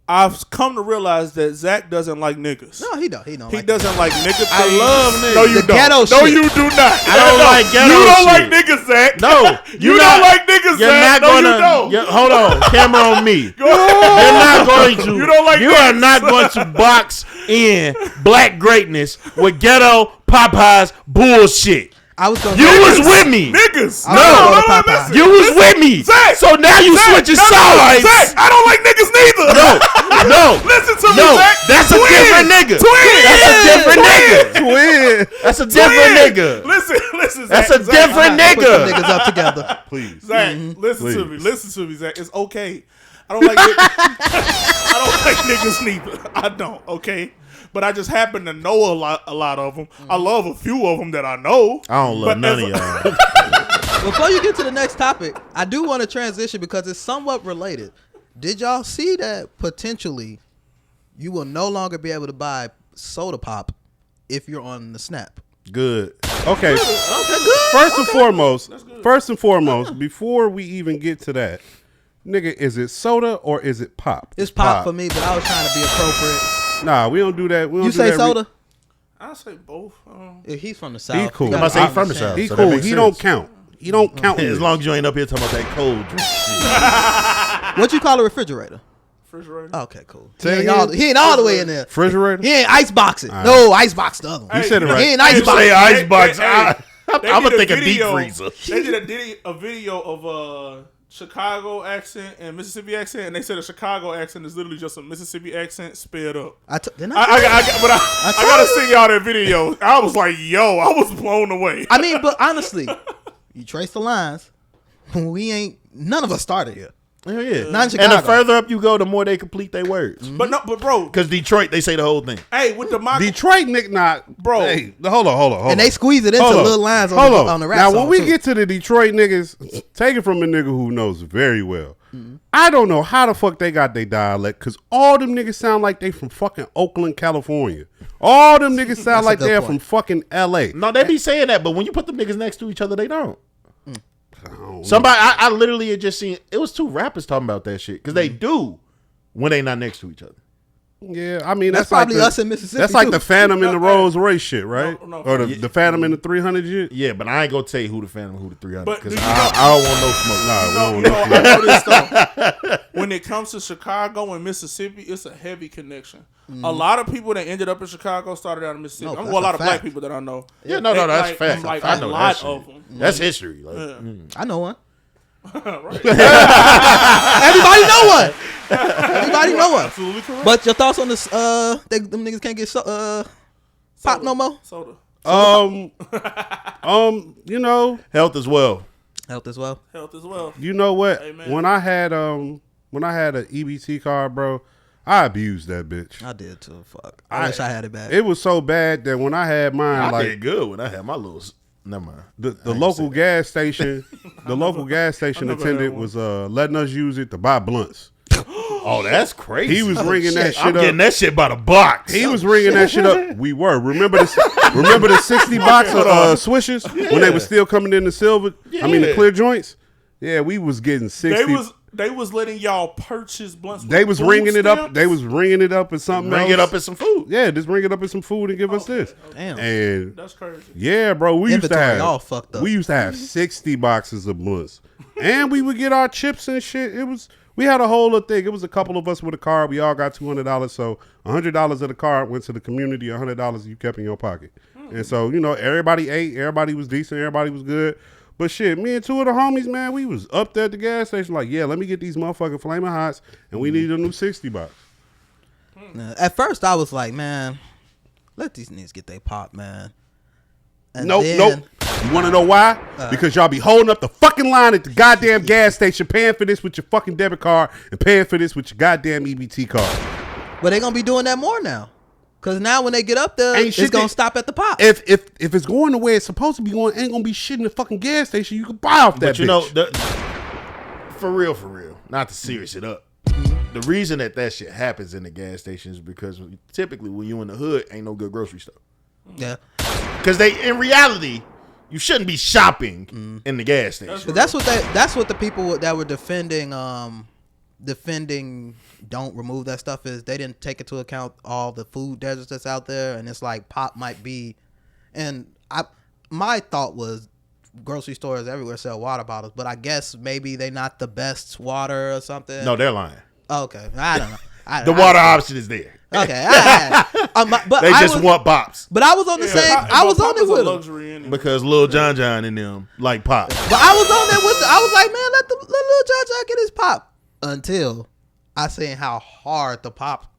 I've come to realize that Zach doesn't like niggas. No, he don't. He doesn't like niggas. I love niggas. No, you The don't. ghetto No, shit. you do not. I don't like ghetto You don't shit. like niggas, Zach. No, you don't like niggas, You're Zach. not No, gonna. you don't. Hold on, camera on me. Go ahead. You're not going to. You don't like You are niggas. not going to box in black greatness with ghetto Popeyes bullshit. I was going. You was with me. Niggas. No, listen. You was with me. Zach. So now you switching no, sides. Zach, I don't like niggas neither. No. Listen to me, No, Zach. that's a Twin. different nigga. Twin. That's a different nigga. Twin. That's a different nigga. Listen, Zach. That's a Zach, different Put some nigga. niggas up together. Please. Zach, listen to me. Please. Listen to me, Zach. It's okay. I don't like I don't like niggas neither. I don't, okay? But I just happen to know a lot of them. I love a few of them that I know. I don't love But none as of a- y'all. Before you get to the next topic, I do want to transition because it's somewhat related. Did y'all see that potentially you will no longer be able to buy soda pop if you're on the Snap? Good. Okay. Okay, good. First and foremost, before we even get to that, nigga, is it soda or is it pop? It's pop for me, but I was trying to be appropriate. Nah, we don't do that. We don't You do say that. soda? I say both. If he's from the South. He cool. you I'm about to say gotta he from the understand. South. He So that cool. makes He sense. don't count. He don't count. As long as you ain't up here talking about that cold drink shit. What you call a refrigerator? Refrigerator. Okay, cool. Say He ain't all the way in there. refrigerator. He ain't iceboxing. No, icebox the other one. You said it right. He ain't You icebox. say icebox. They I'm did gonna think a deep video- freezer. They did a video of Chicago accent and Mississippi accent, and they said a Chicago accent is literally just a Mississippi accent sped up. Didn't I gotta send y'all that video. I was like, yo, I was blown away. I mean, but honestly, you trace the lines. None of us started here. Hell yeah. Not in And Chicago. the further up you go, the more they complete their words. But bro, Because Detroit, they say the whole thing. hey, with the Detroit Nick not Bro. Hey, hold on. And they squeeze it into Hold on. little lines Hold on the rap Now, song, when we too. get to the Detroit niggas, take it from a nigga who knows very well. I don't know how the fuck they got their dialect, because all them niggas sound like they from fucking Oakland, California. All them niggas sound like a good they're point. from fucking L.A. No, they be saying that, but when you put them niggas next to each other, they don't. Somebody, I literally had just seen, it was two rappers talking about that shit, because they do when they not next to each other. Yeah, I mean, That's that's like probably the- us in Mississippi, That's like too. the Phantom in the Rolls Royce shit, right? No, or the Phantom in the 300 shit? Yeah, but I ain't gonna tell you who the Phantom, who the 300, But because do you I don't want no smoke. Nah, we No, don't I know this though. When it comes to Chicago and Mississippi, it's a heavy connection. A lot of people that ended up in Chicago started out in Mississippi. No, Well, a lot that's of a black fact. people that I know. Yeah, no, that's Like- fact. like I a know lot that of shit. them. That's history. Like, I know one. Everybody know one. Everybody know one. Absolutely correct. But your thoughts on this? Them niggas can't get pop no more. Soda. You know, Health as well. Health as well. Health as well. you know what? Amen. When I had an EBT card, bro, I abused that bitch. I did too. Fuck. I wish I had it back. It was so bad that when I had mine, I did good when I had my little. Never mind. the local gas station, attendant was letting us use it to buy blunts. Oh, that's crazy. He was ringing that shit I'm up. getting that shit by the box. He was ringing that shit up. We were. Remember the 60 box of swishers when they were still coming in the silver? I mean the clear joints? Yeah, we was getting 60. They was letting y'all purchase blunts. They was ringing it up. They was ringing it up as something Ring else. it up as some food. Yeah, just ring it up as some food and give us this. Damn. And That's crazy. yeah, bro, we used to Inventory have all fucked up. We used to have 60 boxes of blunts, and we would get our chips and shit. We had a whole little thing. It was a couple of us with a card. We all got $200, so $100 of the card went to the community. $100 you kept in your pocket, and so everybody ate. Everybody was decent. Everybody was good. But shit, me and two of the homies, man, we was up there at the gas station like, yeah, let me get these motherfucking Flamin' Hots, and we need a new 60 box. At first, I was like, man, let these niggas get their pop, man. And Nope. You want to know why? Because y'all be holding up the fucking line at the goddamn gas station, paying for this with your fucking debit card and paying for this with your goddamn EBT card. But they gonna be doing that more now. Cause now when they get up there, Ain't shit it's gonna that- stop at the pop. If it's going the way it's supposed to be going, ain't gonna be shit in the fucking gas station. You can buy off that. But you bitch. know, for real, not to serious it up. The reason that shit happens in the gas station is because typically when you in the hood, ain't no good grocery store. Yeah. Because in reality, you shouldn't be shopping in the gas station. But that's what the people that were defending don't remove that stuff is they didn't take into account all the food deserts that's out there, and it's like pop might be, and my thought was grocery stores everywhere sell water bottles, but I guess maybe they not the best water or something. No, they're lying. Okay, I don't know. The water option is there. Okay, but They just want pops. But I was on the same. I was on it with them. luxury anyway. Because Lil John in them like pop. But I was on there with. I was like, man, let little John get his pop. Until I seen how hard the pop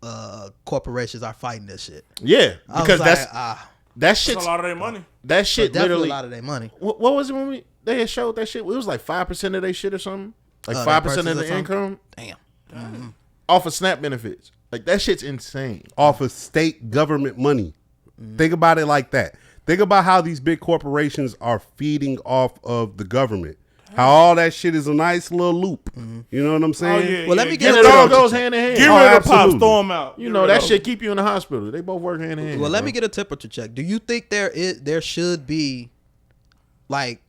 corporations are fighting this shit. Yeah, I because was like, that That's shit's a lot of their money. that shit definitely literally. a lot of their money. What was it when they had showed that shit? It was like 5% of their shit or something. Like Their 5% purses of or the something? income Damn. off of SNAP benefits. Like that shit's insane. Off of state government money. Think about it like that. Think about how these big corporations are feeding off of the government. How all that shit is a nice little loop. You know what I'm saying? Oh, yeah, Well, let me get And a it all temperature goes check. hand in hand. Get Oh, rid of the pops, absolutely. throw them out. You know that shit keep you in the hospital. They both work hand in hand. Well, let bro. me get a temperature check. Do you think there should be like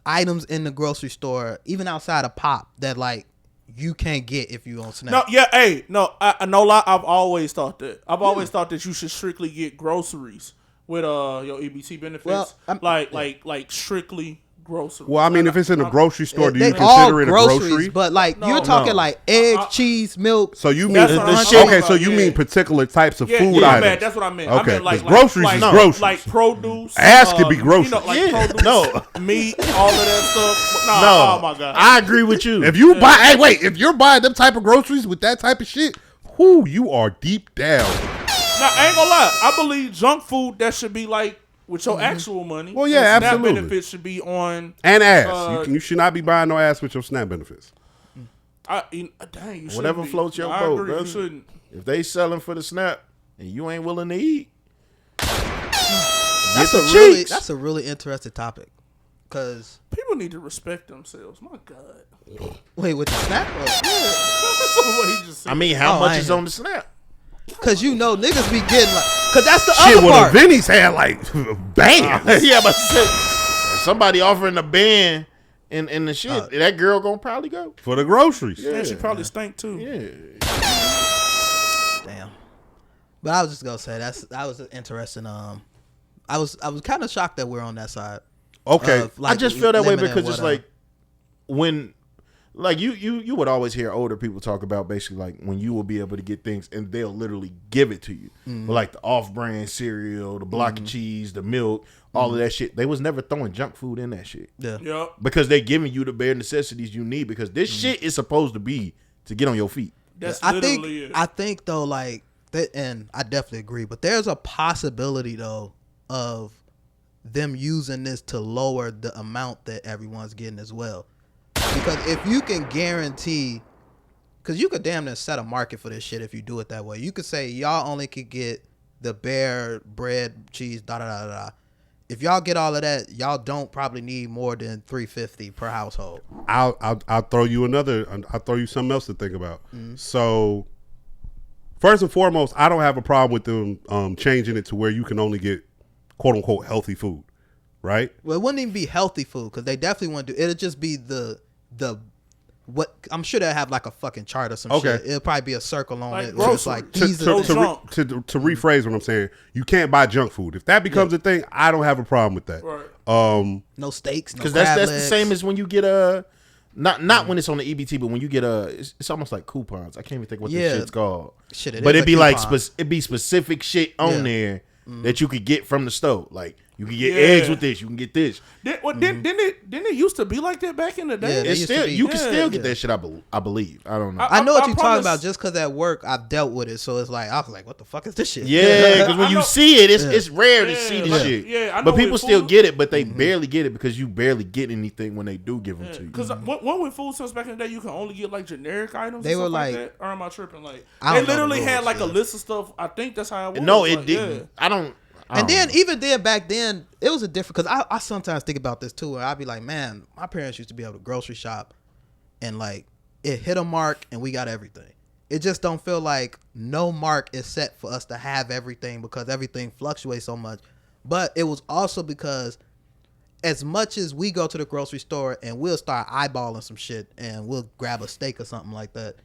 items in the grocery store, even outside of pop, that like you can't get if you on Snap? No, yeah, hey, no, I no lie. I've always thought that. I've always thought that you should strictly get groceries with your EBT benefits. Well, like strictly groceries. Well, I mean, if it's in a grocery store, do you They all consider it a groceries, grocery? but like No, you're talking no. like eggs, cheese, milk. So you mean That's what I'm talking okay? about, So you yeah. mean particular types of yeah, food yeah, items? man, that's what I meant. I Okay, meant like 'cause groceries like, is like, groceries. like produce. Ass could be groceries. You know, like Yeah. produce, No. meat, all of that stuff. No, No, oh my god. I agree with you. If you buy, hey, wait, if you're buying them type of groceries with that type of shit, whoo, you are deep down. Now, I ain't gonna lie. I believe junk food that should be like with your actual money. Well, yeah, and absolutely. SNAP benefits should be on. And ass, you should not be buying no ass with your SNAP benefits. Dang, you shouldn't Whatever be. floats your I boat, agree, brother. you shouldn't. If they selling for the SNAP and you ain't willing to eat, That's the a really cheeks. that's a really interesting topic. Cause People need to respect themselves. My God. wait, with the Snap, or, So what he just said. I mean, how Oh, I much ain't is know. on the SNAP? cause you know niggas be getting like, cause that's the Shit, other well, part. the Vinny's had like bands. Yeah, but if somebody offering a band and the shit, that girl gonna probably go. for the groceries. And she probably stink too. Yeah. Damn. But I was just gonna say that was interesting. I was kind of shocked that we're on that side. Okay, of, like, I just feel that way limiting because it's what, like when like you would always hear older people talk about basically like when you will be able to get things and they'll literally give it to you. But like the off-brand cereal, the block of cheese, the milk, all of that shit. They was never throwing junk food in that shit. Yeah. Yep. Because they giving you the bare necessities you need because this shit is supposed to be to get on your feet. That's I literally it. think though, like that, and I definitely agree. But there's a possibility though of them using this to lower the amount that everyone's getting as well. Because if you can guarantee, because you could damn near set a market for this shit if you do it that way. You could say y'all only could get the bare bread, cheese, da da da da. If y'all get all of that, y'all don't probably need more than $3.50 per household. I'll throw you I'll throw you something else to think about. So, first and foremost, I don't have a problem with them changing it to where you can only get quote unquote healthy food, right? Well, it wouldn't even be healthy food because they definitely want to do. It'll just be the what I'm sure they'll have like a fucking chart or some shit. It'll probably be a circle on Like it. Where it's like groceries. these are To rephrase what I'm saying, you can't buy junk food. If that becomes a thing, I don't have a problem with that. Right. no steaks, no Because crab that's the legs. same as when you get not when it's on the EBT, but when you get it's almost like coupons. I can't even think what this shit's called. Shit, it but is it'd a be like coupon. it'd be specific shit on there that you could get from the store. Like you can get Yeah. eggs with this, you can get this. Didn't it used to be like that back in the day? Yeah, they It's used to still be- you can still get yeah. that shit. I believe. I don't know. I know what I you're talking promise- about just because at work I've dealt with it. So it's like, I was like, what the fuck is this shit? Yeah, because when I you know- see it, it's rare to see this like, shit. yeah, I know but people with still food- get it, but they barely get it because you barely get anything when they do give them to you. Because when with food stamps back in the day, you can only get like generic items. They and were stuff like- that. Or am I tripping? Like I they don't know the literally had rules, like a yeah. list of stuff. I think that's how it was. No, it Like, didn't. yeah. I don't. And then even then back then it was a different because I sometimes think about this too and I'd be like, man, my parents used to be able to grocery shop and like it hit a mark and we got everything. It just don't feel like no mark is set for us to have everything because everything fluctuates so much. But it was also because as much as we go to the grocery store and we'll start eyeballing some shit and we'll grab a steak or something like that,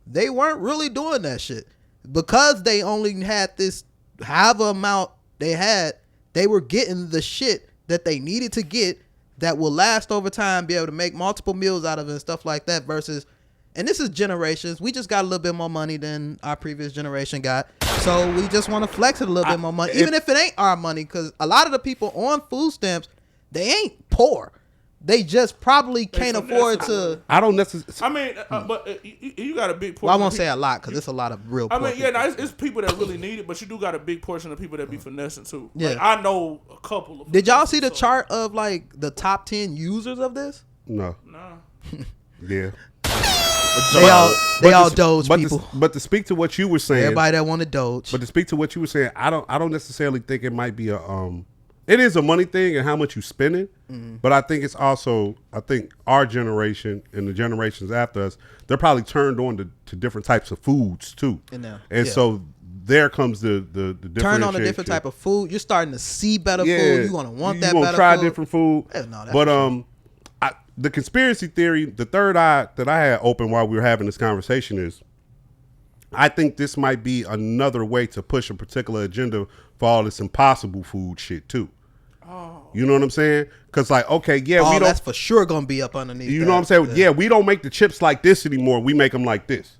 they weren't really doing that shit because they only had this however amount they had. They were getting the shit that they needed to get that will last over time, be able to make multiple meals out of it and stuff like that versus, and this is generations, we just got a little bit more money than our previous generation got. So we just want to flex it a little bit more money, even if it ain't our money, because a lot of the people on food stamps, they ain't poor. They just probably can't afford to. I don't necessarily. I mean, but you got a big portion. Well, I won't of say people- a lot because it's a lot of real. I poor mean, yeah, people. no, it's people that really need it, but you do got a big portion of people that be finessing too. Yeah. Like, I know a couple of. Did y'all see the so- chart of like the top 10 users of this? No. Nah. Yeah. They all Doge people. But to speak to what you were saying, Everybody that wanted Doge. but to speak to what you were saying, I don't necessarily think it might be a it is a money thing and how much you spending, but I think it's also, I think our generation and the generations after us, they're probably turned on to different types of foods too. And And yeah. so there comes the Turn on a different type of food. You're starting to see better food. You're gonna want that you better try food. different food. Yeah, no, that's but for the conspiracy theory, the third eye that I had open while we were having this conversation is, I think this might be another way to push a particular agenda for all this impossible food shit too. You know what I'm saying? Because like, okay, yeah, we don't. That's for sure gonna be up underneath. You know what I'm saying? Yeah, we don't make the chips like this anymore. We make them like this.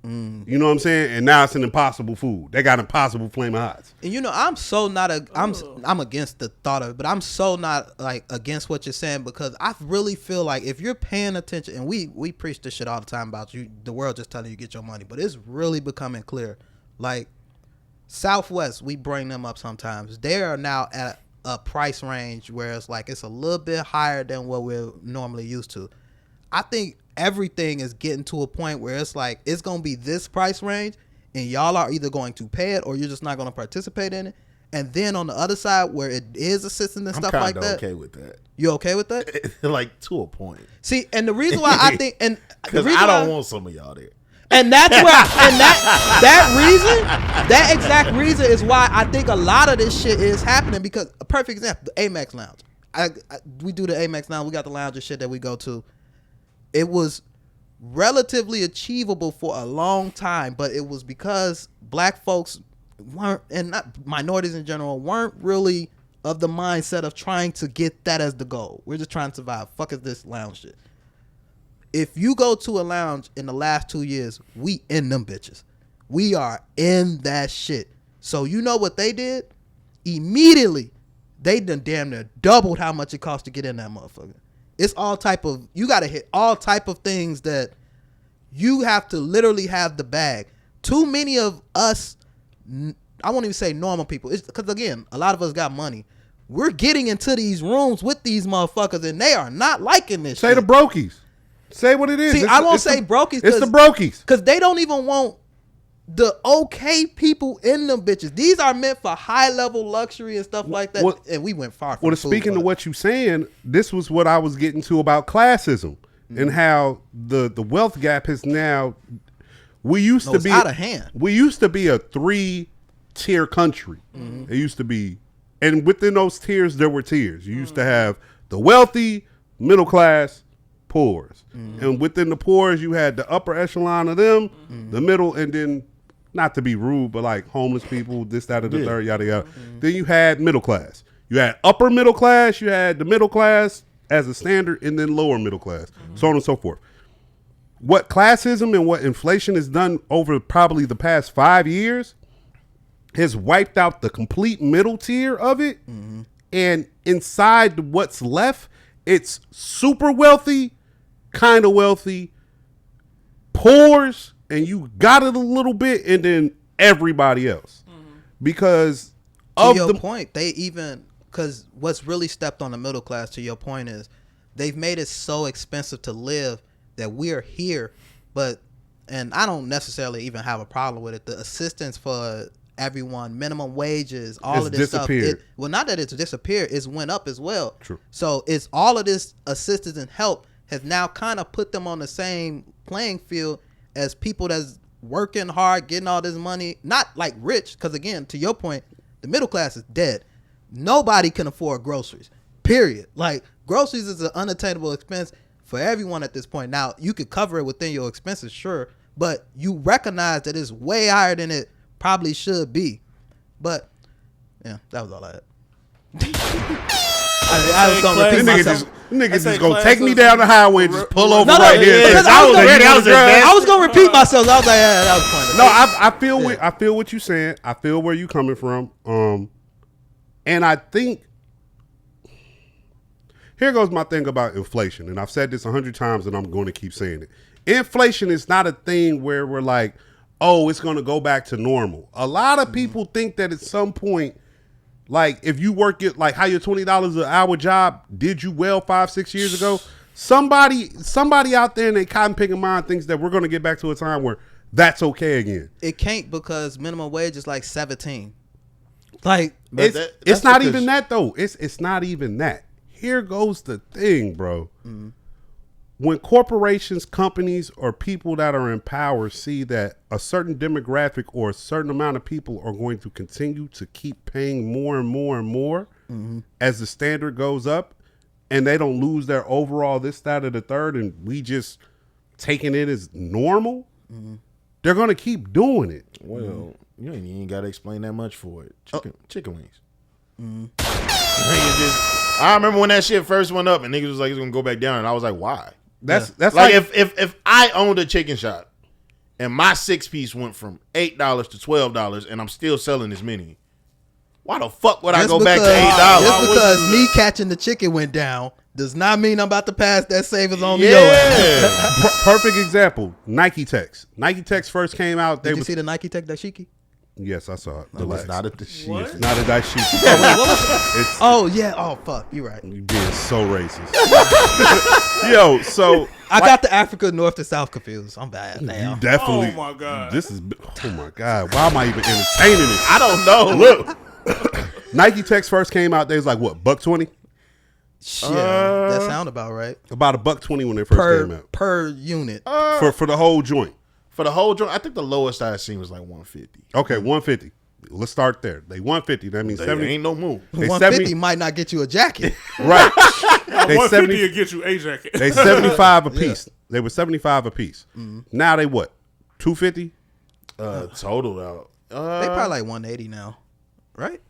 You know what I'm saying? And now it's an impossible food. They got impossible flaming hots. And you know, I'm so not I'm against the thought of it, but I'm so not like against what you're saying because I really feel like if you're paying attention, and we preach this shit all the time about you, the world just telling you get your money, but it's really becoming clear. Like Southwest, we bring them up sometimes. They are now at a price range where it's like it's a little bit higher than what we're normally used to. I think everything is getting to a point where it's like it's gonna be this price range and y'all are either going to pay it or you're just not gonna participate in it. And then on the other side where it is assisting and stuff like that. Okay with that. You okay with that? Like to a point. See, and the reason why I think and the Because reason I don't why- want some of y'all there. and that's where, and that exact reason is why I think a lot of this shit is happening. Because a perfect example, the Amex Lounge. We do the Amex Lounge. We got the lounge and shit that we go to. It was relatively achievable for a long time, but it was because black folks weren't, and not minorities in general, weren't really of the mindset of trying to get that as the goal. We're just trying to survive. Fuck is this lounge shit. If you go to a lounge in the last 2 years, we in them bitches. We are in that shit. So you know what they did? Immediately, they done damn near doubled how much it costs to get in that motherfucker. It's all type of, you got to hit all type of things that you have to literally have the bag. Too many of us, I won't even say normal people. It's because, again, a lot of us got money. We're getting into these rooms with these motherfuckers, and they are not liking this Say shit. the brokies. Say what it is. See, I won't say brokies. It's the brokies. Because they don't even want the okay people in them bitches. These are meant for high-level luxury and stuff like that. And we went far from Well, speaking of what you're saying, this was what I was getting to about classism and how the wealth gap has now... We used to it's be out of hand. We used to be a 3-tier country. It used to be, and within those tiers, there were tiers. You used to have the wealthy, middle class, poors, and within the poors, you had the upper echelon of them, the middle, and then, not to be rude, but like homeless people, this, that, and the third, yada yada. Then you had middle class. You had upper middle class. You had the middle class as a standard, and then lower middle class, so on and so forth. What classism and what inflation has done over probably the past 5 years has wiped out the complete middle tier of it. And inside what's left, it's super wealthy, kind of wealthy, poors, and you got it a little bit, and then everybody else. Because to your point, they even, because what's really stepped on the middle class, to your point, is they've made it so expensive to live that we're here, and I don't necessarily even have a problem with it. The assistance for everyone, minimum wages, all of this stuff. Well, not that it's disappeared, it's went up as well. True. So it's all of this assistance and help has now kind of put them on the same playing field as people that's working hard, getting all this money, not like rich, because again, to your point, the middle class is dead. Nobody can afford groceries, period. Like, groceries is an unattainable expense for everyone at this point. Now, you could cover it within your expenses, sure, but you recognize that it's way higher than it probably should be. But yeah, that was all I had. I was gonna repeat myself. Niggas just gonna take me down the highway and just pull over here. Because I was gonna repeat myself. I was like, yeah, that was pointless. No, I feel what you're saying. I feel where you're coming from. And I think here goes my thing about inflation, and I've said this 100 times, and I'm going to keep saying it. Inflation is not a thing where we're like, oh, it's going to go back to normal. A lot of people think that at some point, like if you work at like how your $20 an hour job did you well 5-6 years ago, somebody out there in a cotton picking mind thinks that we're going to get back to a time where that's okay again. It can't, because minimum wage is like 17. Like it's not even that though. It's not even that. Here goes the thing, bro. When corporations, companies, or people that are in power see that a certain demographic or a certain amount of people are going to continue to keep paying more and more and more as the standard goes up, and they don't lose their overall this, that, or the third, and we just taking it as normal, they're going to keep doing it. Well, you ain't even got to explain that much for it. Chicken wings. I remember when that shit first went up and niggas was like, it's gonna go back down, and I was like, why? That's like if I owned a chicken shop and my 6-piece went from $8 to $12 and I'm still selling as many, why the fuck would I go back to $8? Just because me catching the chicken went down does not mean I'm about to pass that savings on to your Perfect example. Nike Techs. Nike Techs first came out. Did you see the Nike Tech dashiki? Yes, I saw it. It's not a dashiki. It's not a dashiki. Oh yeah. Oh fuck. You're right. You being so racist. Yo, so I got the Africa North to South confused. I'm bad now. You definitely. Oh my god. Oh my god. Why am I even entertaining it? I don't know. Look, Nike Techs first came out. They was like what, $120? Yeah, that sound about right. About $120 when they first came out per unit for the whole joint. For the whole joint, I think the lowest I seen was like 150. Okay, 150. Let's start there. They 150. That means 70. Ain't no move. 150 might not get you a jacket. Right. They 150 will get you a jacket. They 75 a piece. Yeah. They were 75 a piece. Now they what? 250? Total out. They probably like 180 now, right?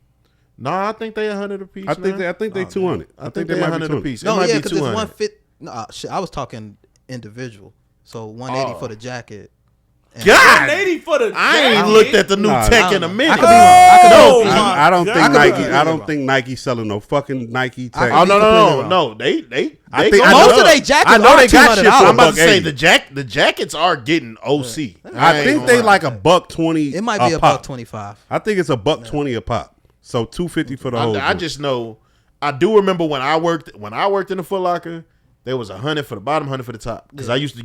No, I think they 100 a piece. I think they 200. I think they 100 a piece. No, it might yeah, be because it's 200. 150. No, shit, I was talking individual. So 180 for the jacket. And God, 180 for the. I ain't jacket? looked at the new Nah, tech I in a don't know. minute. I could be wrong. I don't God. think I could be Nike. completely I don't wrong. think Nike selling no fucking Nike I tech. could Oh be no, completely no. They I think- go I Most know- of their jackets I know are they got shit for $200. I'm about to say $180. the jackets are getting OC. I ain't think gonna they lie. like $120. It might be pop. $125. I think it's $120 a pop. So $250 for the whole. I joint. just know. I do remember when I worked in the Foot Locker, there was $100 for the bottom, $100 for the top. Because I used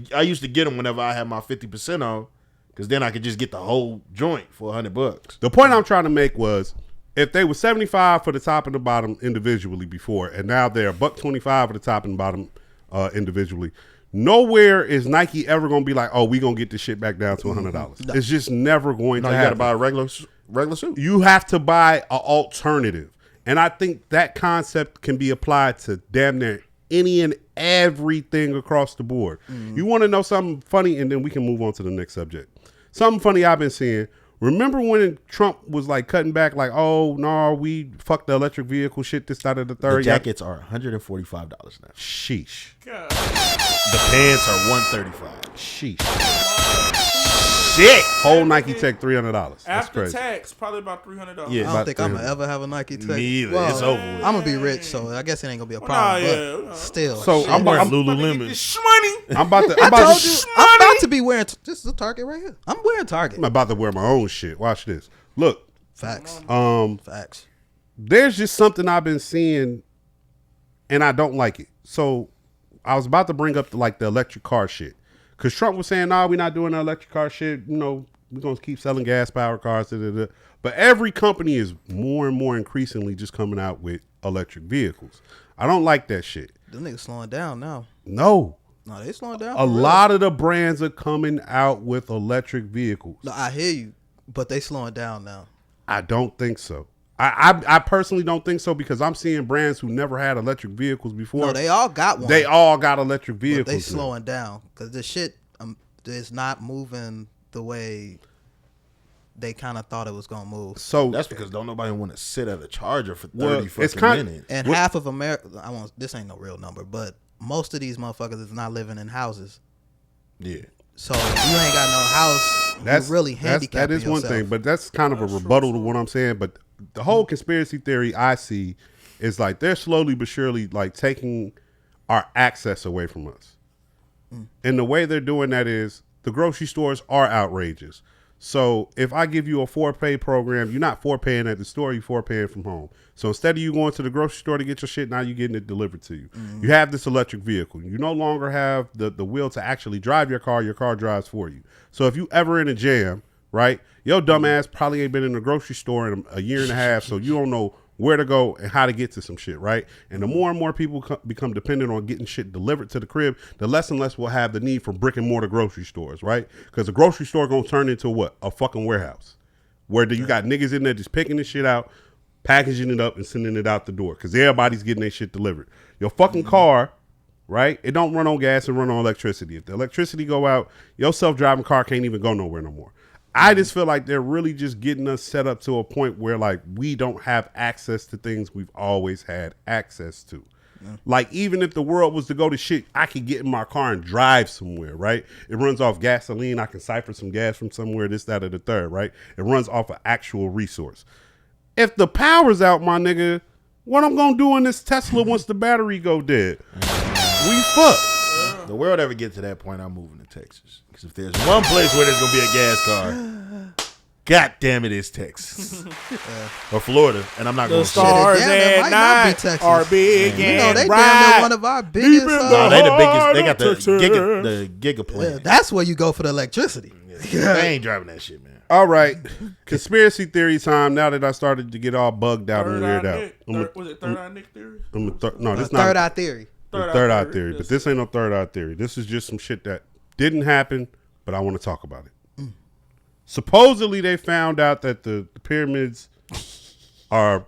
to get them whenever I had my 50% on. Because then I could just get the whole joint for $100. The point I'm trying to make was, if they were 75 for the top and the bottom individually before, and now they're $125 for the top and bottom individually, nowhere is Nike ever going to be like, oh, we going to get this shit back down to $100. It's just never going No, to you got to happen. buy a regular suit. You have to buy an alternative. And I think that concept can be applied to damn near any and everything across the board. You want to know something funny, and then we can move on to the next subject. Something funny I've been seeing. Remember when Trump was like cutting back, like, oh, no, we fucked the electric vehicle shit, this, that, and the third. The jackets are $145 now. Sheesh. God. The pants are $135. Sheesh. Shit. Whole Nike Tech $300. That's After crazy. tax, probably about $300. Yeah. I don't About think I'm $300. gonna ever have a Nike Tech. Me either. It's over with. I'm gonna be rich, so I guess it ain't gonna be a Nah, problem. yeah. But still, So shit. I'm wearing This Lululemon. money. I'm about to. I I'm about told to. you, I'm about to be wearing. This is a Target right here. I'm wearing Target. I'm about to wear my own shit. Watch this. Look. Facts. Facts. There's just something I've been seeing, and I don't like it. So I was about to bring up the electric car shit, because Trump was saying, "Nah, we're not doing the electric car shit. You know, we're gonna keep selling gas powered cars." Da, da, da. But every company is more and more increasingly just coming out with electric vehicles. I don't like that shit. Them niggas slowing down now. No, They slowing down. a lot of the brands are coming out with electric vehicles. No, I hear you, but they slowing down now. I don't think so. I personally don't think so, because I'm seeing brands who never had electric vehicles before. No, they all got one. They all got electric vehicles. But they now. slowing down because the shit is not moving the way they kind of thought it was gonna move. So That's because don't nobody want to sit at a charger for 30 Well, fucking it's kind- minutes. And half of America, this ain't no real number, but most of these motherfuckers is not living in houses. Yeah. So if you ain't got no house, you really handicapping that is one yourself. thing, but that's kind of a rebuttal to what I'm saying. But the whole conspiracy theory I see is like they're slowly but surely like taking our access away from us. And the way they're doing that is the grocery stores are outrageous. So if I give you a 4Pay program, you're not 4Paying at the store, you're 4Paying from home. So instead of you going to the grocery store to get your shit, now you're getting it delivered to you. You have this electric vehicle. You no longer have the will to actually drive your car drives for you. So if you ever in a jam, right, your dumb ass probably ain't been in the grocery store in a year and a half, so you don't know where to go and how to get to some shit, right? And the more and more people become dependent on getting shit delivered to the crib, the less and less we'll have the need for brick and mortar grocery stores, right? Because the grocery store gonna turn into what? A fucking warehouse. Where you got niggas in there just picking this shit out, packaging it up, and sending it out the door. Because everybody's getting their shit delivered. Your fucking car, right? It don't run on gas and run on electricity. If the electricity go out, your self-driving car can't even go nowhere no more. I just feel like they're really just getting us set up to a point where like we don't have access to things we've always had access to. Like even if the world was to go to shit, I could get in my car and drive somewhere, right? It runs off gasoline. I can siphon some gas from somewhere, this, that, or the third, right? It runs off an actual resource. If the power's out, my nigga, what I'm gonna do in this Tesla once the battery go dead? We fucked. The world ever get to that point, I'm moving to Texas. Because if there's one place where there's going to be a gas car, God damn it, it's Texas. Or Florida. And I'm not going The to say stars damn, it at might not be night Texas. are big You and know, they bright. damn near one of our biggest. No, they the biggest. They got the giga Yeah, plant. that's where you go for the electricity. They ain't driving that shit, man. All right, conspiracy theory time. Now that I started to get all bugged out and Third weirded eye out, Nick. Was it Third Eye Nick theory? no, this Third not eye theory. third eye theory. But this ain't no third eye theory. This is just some shit that didn't happen, but I want to talk about it. Supposedly, they found out that the pyramids are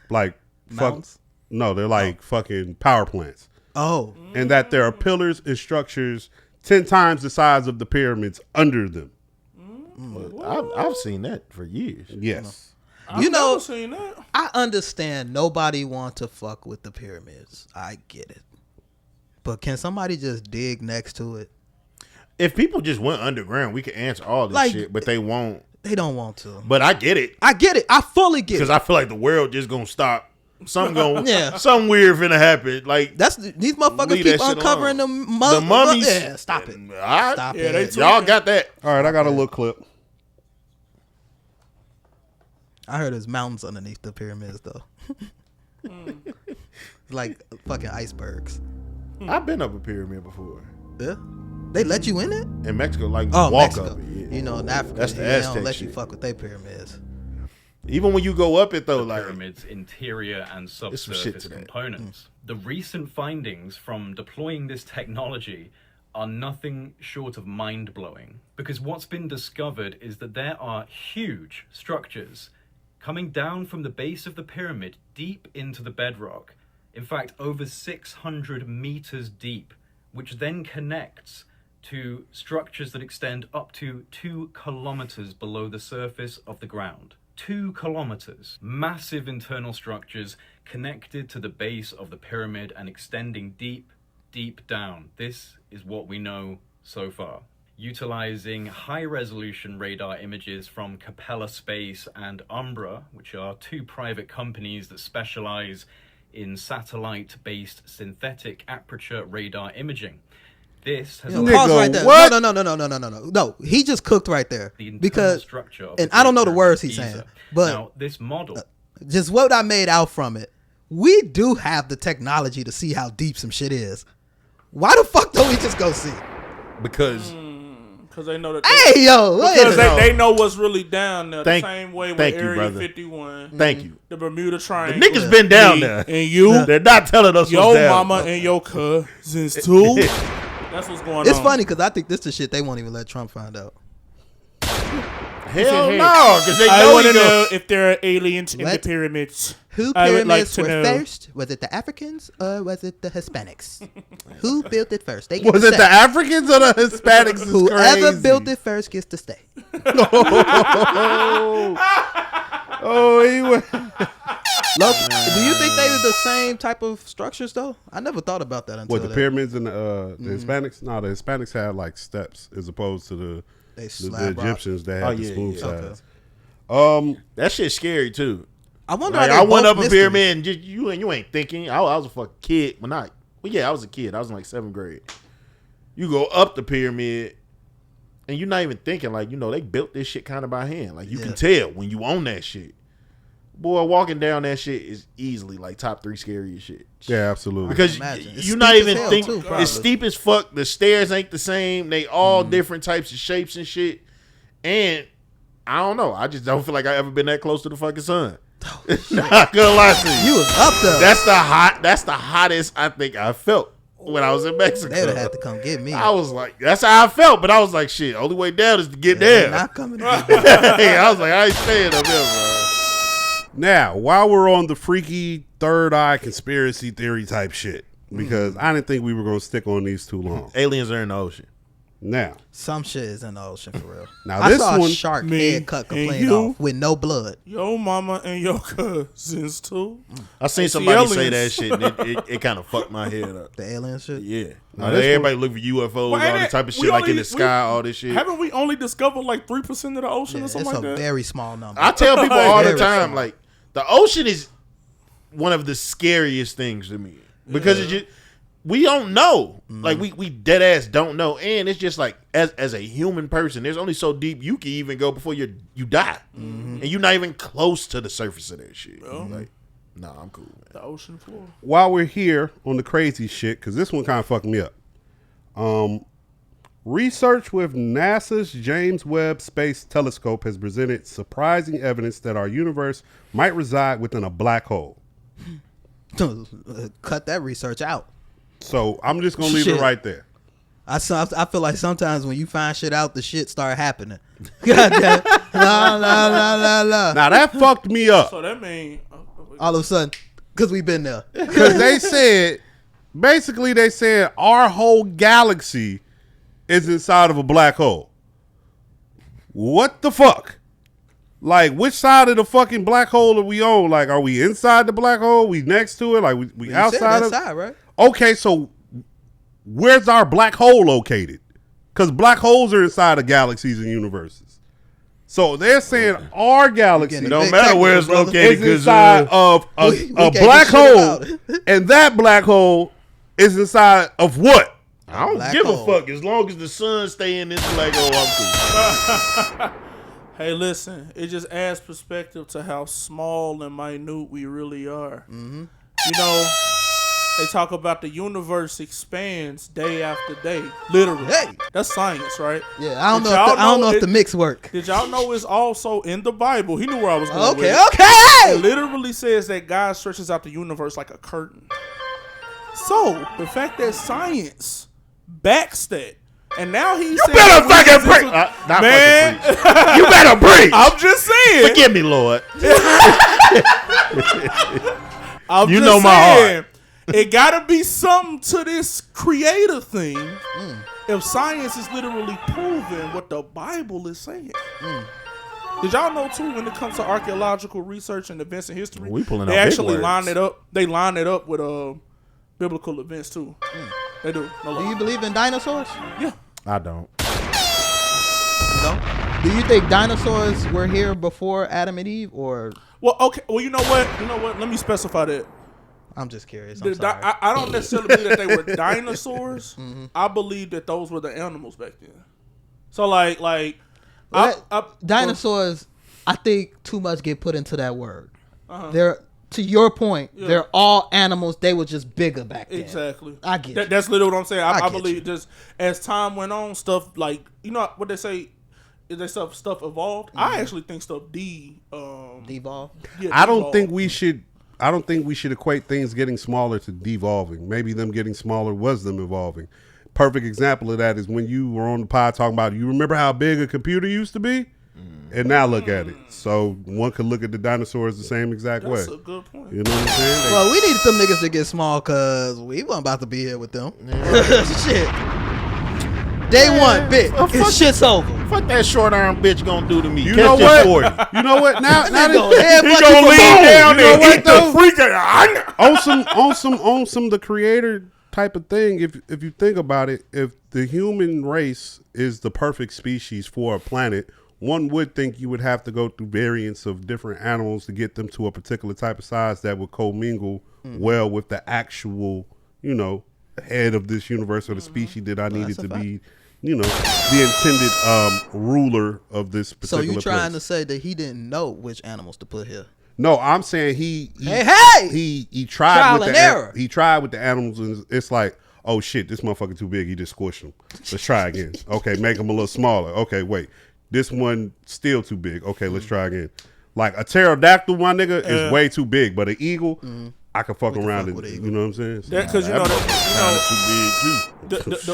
like Mountains? No, they're like fucking power plants, Oh, and that there are pillars and structures 10 times the size of the pyramids under them. I've seen that for years. Yes. I've never seen that. I understand nobody want to fuck with the pyramids. I get it. But can somebody just dig next to it? If people just went underground, we could answer all this Like, shit, but they won't. They don't want to. But I get it. I get it. I fully get it. Because I feel like the world just gonna stop. Something going, Yeah. something weird finna happen. Like These motherfuckers leave keep that shit uncovering the the mummies. Yeah, stop it. All right. Stop Yeah, it. Y'all got that. All right, I got a little clip. I heard there's mountains underneath the pyramids though. Like fucking icebergs. I've been up a pyramid before Yeah. They let you in it? in Mexico. Like Oh, walk Mexico. up it. Yeah. You know, in Africa, That's the they Aztec don't let you shit. fuck with their pyramids. Even when you go up it though, like Pyramid's interior and some shit subsurface to that. components. The recent findings from deploying this technology are nothing short of mind-blowing, because what's been discovered is that there are huge structures coming down from the base of the pyramid deep into the bedrock, in fact over 600 meters deep, which then connects to structures that extend up to 2 kilometers below the surface of the ground. 2 kilometers. Massive internal structures connected to the base of the pyramid and extending deep, deep down. This is what we know so far. Utilizing high-resolution radar images from Capella Space and Umbra, which are 2 private companies that specialize in satellite-based synthetic aperture radar imaging. This has Pause right there. what? No, he just cooked right there. the internal Because, structure of and the I don't know the Great words Pyramid he's of saying, Giza. but now this model just what I made out from it, we do have the technology to see how deep some shit is. Why the fuck don't we just go see? because they know that. Hey, yo. wait a Because minute. they know what's really down there. Thank- the same way with thank you, Area brother. 51. thank you. The Bermuda The Triangle. niggas been down Me there. And you. They're not telling us Your what's down. mama and your cousins too. That's what's going on. It's funny because I think this the shit they won't even let Trump find out. Hell Hey, no, because they I know want he to know know. if there are aliens in the What? pyramids. Who I would like pyramids to were know. first? Was it the Africans or was it the Hispanics? Who built it first? They get Was to it say. the Africans or the Hispanics? Is Whoever crazy. built it first gets to stay. Oh, he went. Look, do you think they were the same type of structures though? I never thought about that until What, the that. pyramids and the Hispanics? No, the Hispanics had like steps as opposed to the slab rock. Egyptians that had Oh, the yeah, smooth yeah. sides. That shit's scary too. I wonder. Like, how they I went both up a mysteries. pyramid and just, you ain't thinking. I was a fucking kid when I was a kid. I was in like 7th grade. You go up the pyramid and you're not even thinking like, they built this shit kind of by hand. Like you can tell when you own that shit. Boy, walking down that shit is easily like top 3 scariest shit. Yeah, absolutely. Because Imagine. It's you're not steep as even hell, thinking. too, probably. It's steep as fuck. The stairs ain't the same. They all different types of shapes and shit. And I don't know. I just don't feel like I ever been that close to the fucking sun. Not gonna lie to you. You was up there. That's the hottest I think I felt when I was in Mexico. They would have had to come get me. I was like, that's how I felt, but I was like, shit, only way down is to get They're down. not coming to get me. Hey, I was like, I ain't staying up there, bro. Now, while we're on the freaky third eye conspiracy theory type shit, because I didn't think we were going to stick on these too long. Aliens are in the ocean. Now, Some shit is in the ocean for real. Now I this saw one- a shark Me head cut and clean you. off with no blood. Your mama and your cousins too. I seen It's the somebody say that aliens. shit, and it kind of fucked my head up. The alien shit. Yeah. Now, Like, this everybody look for UFOs, Well, all ain't this it- type of we shit, like in only- the sky, all this shit. Haven't we only discovered like 3% of the ocean Yeah, or it's something a like that? very small number. I tell people all the Very time, small. like, the ocean is one of the scariest things to me. Because it's just, we don't know. Like, we dead ass don't know. And it's just like, as a human person, there's only so deep you can even go before you die. And you're not even close to the surface of that shit. Like, nah, I'm cool, man. The ocean floor. while we're here on the crazy shit, because this one kind of fucked me up. Research with NASA's James Webb Space Telescope has presented surprising evidence that our universe might reside within a black hole. Cut that research out. So I'm just gonna leave it Shit. right there. I feel like sometimes when you find shit out, the shit start happening. God damn. La. Now that fucked me up So that means All of a sudden, because we've been there. because they said our whole galaxy is inside of a black hole. What the fuck? Like, which side of the fucking black hole are we on? Like, are we inside the black hole? We next to it? Like, we You said outside that of? side, right? Okay, so where's our black hole located? Because black holes are inside of galaxies and universes. So they're saying our galaxy, no matter where it's located, is inside of a black hole, and that black hole is inside of what? I don't give a fuck. As long as the sun stay in this black hole, I'm cool. Hey, listen, it just adds perspective to how small and minute we really are. Mm-hmm. You know, they talk about the universe expands day after day, literally. Hey. That's science, right? Yeah, I don't know if the mix work. Did y'all know it's also in the Bible? He knew where I was going with it. Okay. It literally says that God stretches out the universe like a curtain. So, the fact that science backs that, and now he's saying, better fucking preach, man. You better preach. I'm just saying. Forgive me, Lord. I'm you just know my saying, heart. It gotta be something to this creator thing. If science is literally proving what the Bible is saying. Did y'all know too, when it comes to archaeological research and events in history, they actually line it up. They line it up with biblical events too. They do. No Do you believe in dinosaurs? Yeah. I don't. No. Do you think dinosaurs were here before Adam and Eve, or? Well, okay. Well, you know what? Let me specify that. I'm just curious. I'm sorry. I don't necessarily believe that they were dinosaurs. I believe that those were the animals back then. So dinosaurs, I think too much get put into that word. They're, to your point, they're all animals. They were just bigger back then. Exactly. I get it. That's literally what I'm saying. I believe you. just as time went on, stuff like, you know what they say, is that stuff evolved. I actually think stuff devolved. Yeah, I don't think we should equate things getting smaller to devolving. Maybe them getting smaller was them evolving. Perfect example of that is when you were on the pod talking about, you remember how big a computer used to be? And now look at it. So one could look at the dinosaurs the same exact way. That's a good point. You know what I'm saying? Well, we needed some niggas to get small because we weren't about to be here with them. Shit. Day one, bitch. Shit's over. Fuck that short arm bitch gonna do to me. You know what? You know what? Now He that gonna lean down and eat the on some the creator type of thing. If you think about it, if the human race is the perfect species for a planet, one would think you would have to go through variants of different animals to get them to a particular type of size that would commingle well with the actual, head of this universe or the species that I needed to be, the intended ruler of this particular So you trying place. to say that he didn't know which animals to put here? No, I'm saying he tried Trial with and the error. He tried with the animals, and it's like, oh shit, this motherfucker too big. He just squished him. Let's try again. Okay, make him a little smaller. Okay, wait, this one still too big. Okay, let's try again. Like a pterodactyl, my nigga, is way too big, but an eagle, I can fuck around and you know what I'm saying? So, Because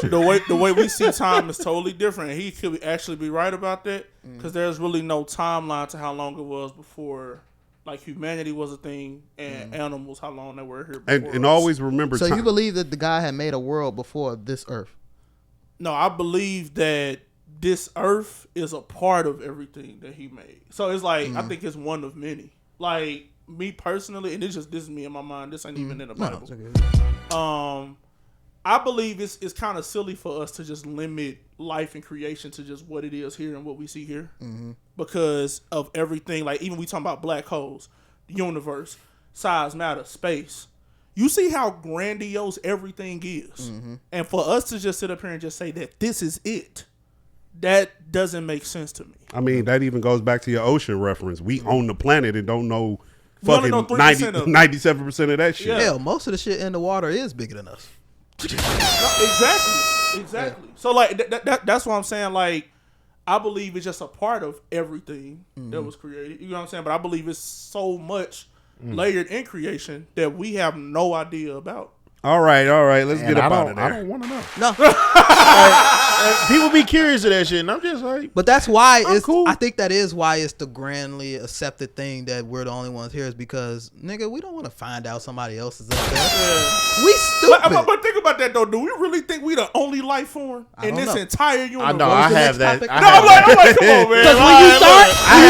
the way we see time is totally different. He could actually be right about that because there's really no timeline to how long it was before, like, humanity was a thing and animals, how long they were here before. And always remember. So you believe that the guy had made a world before this earth? No, I believe that this earth is a part of everything that he made. So it's like, I think it's one of many. Like, me personally, and this is me in my mind, this ain't even in the Bible. I believe it's kind of silly for us to just limit life and creation to just what it is here and what we see here, because of everything. Like, even we talking about black holes, the universe, size, matter, space. You see how grandiose everything is, and for us to just sit up here and just say that this is it, that doesn't make sense to me. I mean, that even goes back to your ocean reference. We own the planet and don't know fucking 97% of that shit. Yeah. Hell, most of the shit in the water is bigger than us. Exactly. So like that's what I'm saying. Like, I believe it's just a part of everything that was created. You know what I'm saying? But I believe it's so much layered in creation that we have no idea about. All right. Let's get up out of there. I don't want to know. No. People be curious of that shit, and I'm just like, But that's why I'm it's cool. I think that is why it's the grandly accepted thing that we're the only ones here, is because, nigga, we don't want to find out somebody else is up there. We stupid. But think about that though. Do we really think we the only life form in this entire universe? I know I have that. topic? I No, have I'm that. like, come on, man. Because when you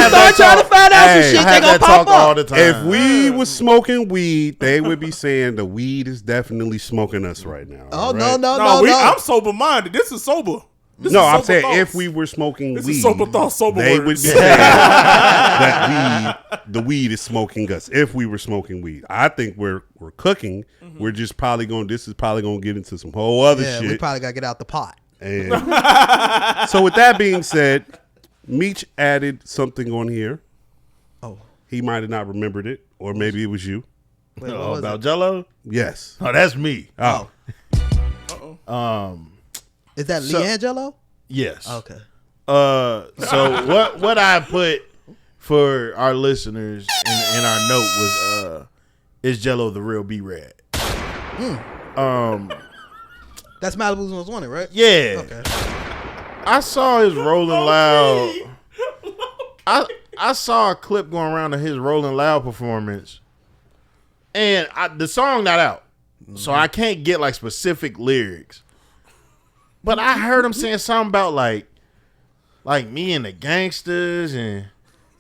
start trying to find out some shit, I they have gonna that talk pop all up. the time. If we was smoking weed, they would be saying the weed is definitely definitely smoking us right now. Oh, all no, right? no. I'm sober minded. This is sober. This No, is I'm sober saying thoughts. if we were smoking This weed, is sober thoughts, sober they words. would be saying that the weed is smoking us. If we were smoking weed, I think we're cooking. Mm-hmm. We're just probably going. This is probably going to get into some whole other Yeah, shit. we probably got to get out the pot. And so with that being said, Meech added something on here. Oh, He might have not remembered it, or maybe it was you. wait, what Oh, was about it? Gelo? Yes. Oh, that's me. Oh. Is that So- Leangelo? Yes. Okay. So what I put for our listeners in our note was is Gelo the real B-Rad? That's Malibu's Most Wanted, right? Yeah. Okay. I saw his Rolling Loud. I saw a clip going around of his Rolling Loud performance, and the song not out, so I can't get like specific lyrics. But I heard him saying something about like me and the gangsters and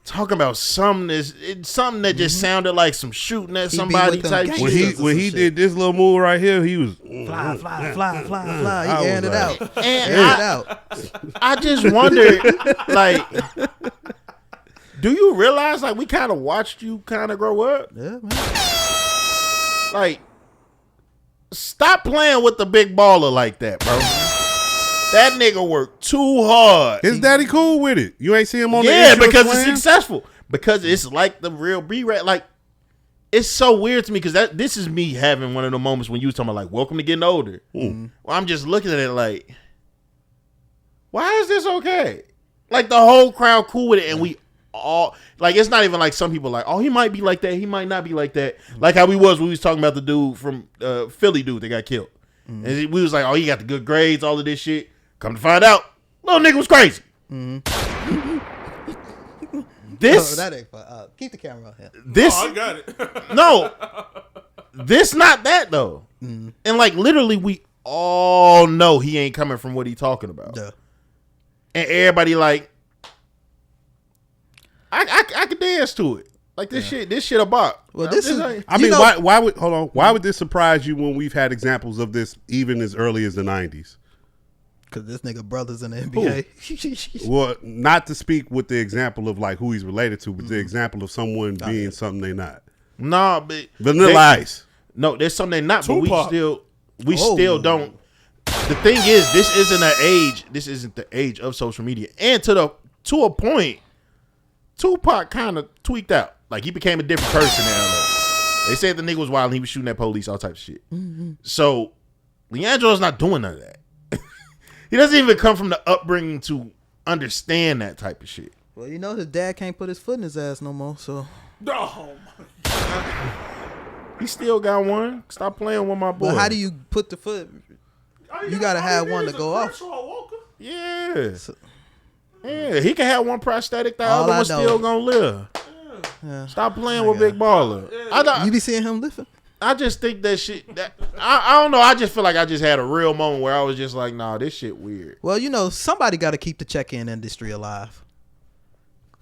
talking about something that just sounded like some shooting at He be somebody with them type gangsters. shit. When he did this little move right here, he was Fly. I He aired was it out. like- And Aired it out. I just wondered, like, do you realize like we kind of watched you kind of grow up? Yeah, man. Like, stop playing with the big baller like that, bro. That nigga worked too hard. His daddy cool with it. You ain't see him on the Yeah, intro because it's slam? successful. Because it's like the real B-Rad. Like, it's so weird to me because this is me having one of the moments when you was talking about like, welcome to getting older. Well, I'm just looking at it like, why is this okay? Like, the whole crowd cool with it, and we all like, it's not even like some people like, oh, he might be like that, he might not be like that. Like how we was talking about the dude from Philly dude that got killed. And we was like, oh, he got the good grades, all of this shit. Come to find out, little nigga was crazy. This that ain't fun. Keep the camera on here. this Oh, I got it. no, this not that though. And like literally, we all know he ain't coming from what he talking about. Yeah. And everybody like, I could dance to it. Like this shit about. Well, this is. like, I mean, why would this surprise you when we've had examples of this even as early as the 90s? Because this nigga brothers in the NBA. Well, not to speak with the example of like who he's related to, but the example of someone being something they not. nah, but Vanilla Ice. No, there's something they not, but Tupac. we still don't. The thing is, this isn't the age of social media. And to a point, Tupac kind of tweaked out. Like he became a different person in LA. They said the nigga was wild and he was shooting at police, all types of shit. So Leandro's not doing none of that. He doesn't even come from the upbringing to understand that type of shit. Well, you know his dad can't put his foot in his ass no more, so. Oh, He still got one. Stop playing with my boy. But how do you put the foot? You gotta have one to go off. Yeah. Yeah, he can have one prosthetic, the All other I one know- still gonna live. Yeah. Stop playing with Big Baller. You be seeing him lifting? I just think that shit. I don't know. I just feel like I just had a real moment where I was just like, nah, this shit weird. Well, you know, somebody got to keep the check-in industry alive.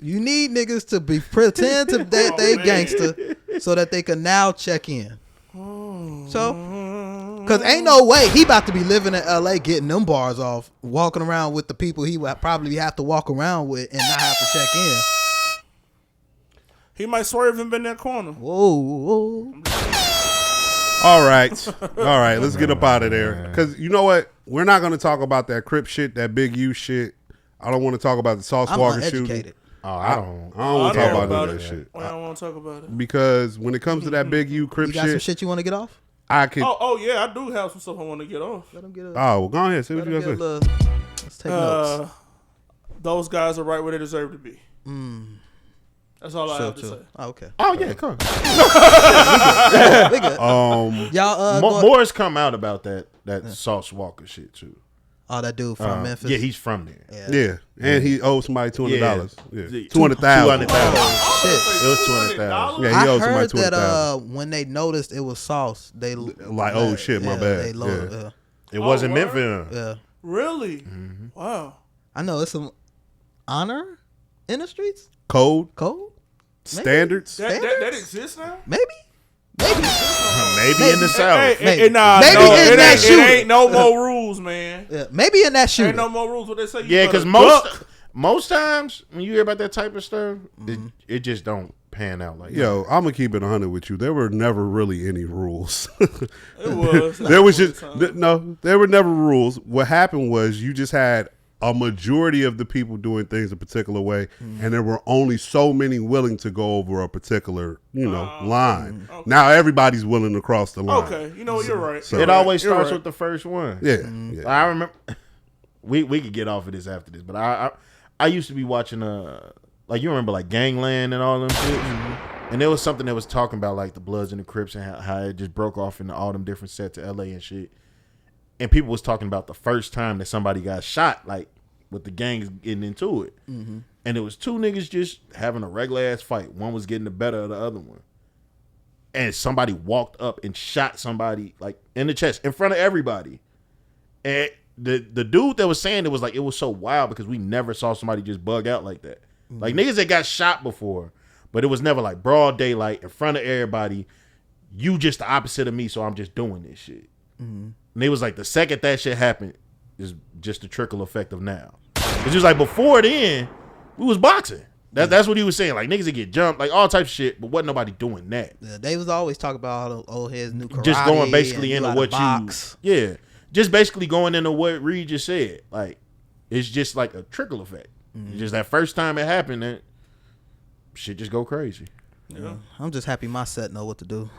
You need niggas to be pretend to that they gangster so that they can now check in. So, because ain't no way he about to be living in LA getting them bars off, walking around with the people he would probably have to walk around with and not have to check in. he might swerve him in that corner. Whoa. All right. Let's get up out of there. Because you know what? We're not going to talk about that Crip shit, that Big U shit. I don't want to talk about the Sauce I'm Walker uneducated. shooting. Oh, I don't want to talk about none it. of that shit. I don't want to talk about it. Because when it comes to that Big U Crip You got some shit, shit you want to get off? I could. Oh yeah, I do have some stuff I want to get off. Let him get a, Oh, well, go ahead. Say what let you him got get to a say. little, let's take notes. Those guys are right where they deserve to be. That's all I have to say. Oh, okay. Oh yeah, come on. We good. Y'all, Moore's come out about that Sauce Walker shit too. oh, that dude from Memphis. Yeah, he's from there. Yeah. And he owed somebody $200. Yeah. Yeah. $200,000. $200,000. Oh, shit. It was 200,000. Yeah, he I owed somebody heard that $200,000. when they noticed it was Sauce, they Like, oh, shit, my bad. They loaded, Yeah. It wasn't word? meant for him. yeah. Really? Wow. I know it's some honor in the streets. Code, Code, standards. That exists now? maybe. Maybe in the South. Maybe. Nah, Maybe no, in that shooting. it ain't no more rules, man. Yeah, maybe in that Ain't shooting. no more rules. What they say? Yeah, because most times when you hear about that type of stuff, it just don't pan out like that. Yo, I'm gonna keep it 100 with you. There were never really any rules. It was. There was just no. There were never rules. What happened was you just had a majority of the people doing things a particular way, and there were only so many willing to go over a particular, line. Okay. Now everybody's willing to cross the line. Okay, you're right. So it always starts with the first one. Yeah, yeah. I remember. We could get off of this after this, but I used to be watching like you remember like Gangland and all them shit, and there was something that was talking about like the Bloods and the Crips and how it just broke off into all them different sets to LA and shit. And people was talking about the first time that somebody got shot, like with the gangs getting into it. Mm-hmm. And it was two niggas just having a regular ass fight. One was getting the better of the other one. And somebody walked up and shot somebody like in the chest in front of everybody. And the dude that was saying it was like, it was so wild because we never saw somebody just bug out like that. Mm-hmm. Like niggas that got shot before, but it was never like broad daylight in front of everybody. You just the opposite of me, so I'm just doing this shit. Mm-hmm. And it was like the second that shit happened is just the trickle effect of now. It's just like before then, we was boxing. That's what he was saying. Like niggas that get jumped, like all types of shit, but wasn't nobody doing that. Yeah, they was always talking about all the old heads, new karate. Just going basically into what box. Just basically going into what Reed just said. Like it's just like a trickle effect. Mm-hmm. It's just that first time it happened, that shit just go crazy. Yeah, I'm just happy my set know what to do.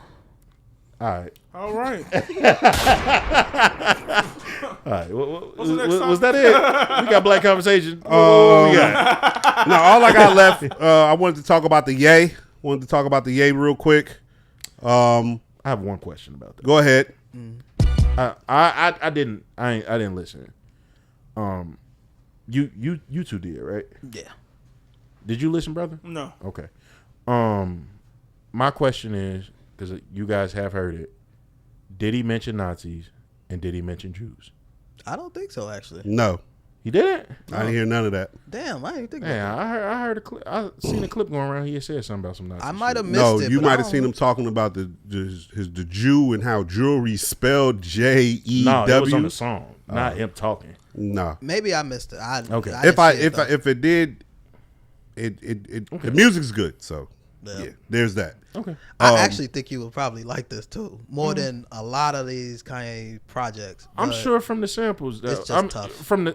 All right. All right. Was that it? We got black conversation. What we got? No, all I got left, I wanted to talk about the Yay. Real quick. I have one question about that. Go ahead. I didn't listen. You two did, right? Yeah. Did you listen, brother? No. Okay. My question is, because you guys have heard it, did he mention Nazis and did he mention Jews? I don't think so, actually. No. He didn't? I didn't hear none of that. Damn, I didn't think about that. I heard a clip. I seen a clip going around. He had said something about some Nazis. I might have missed it. No, you might have seen him talking about the Jew and how jewelry spelled J-E-W. No, it was on the song, not him talking. No. Maybe I missed it. Okay. If it did, the music's good. So yeah, there's that. Okay. I actually think you would probably like this too, more than a lot of these Kanye projects. I'm sure from the samples, it's just tough. From the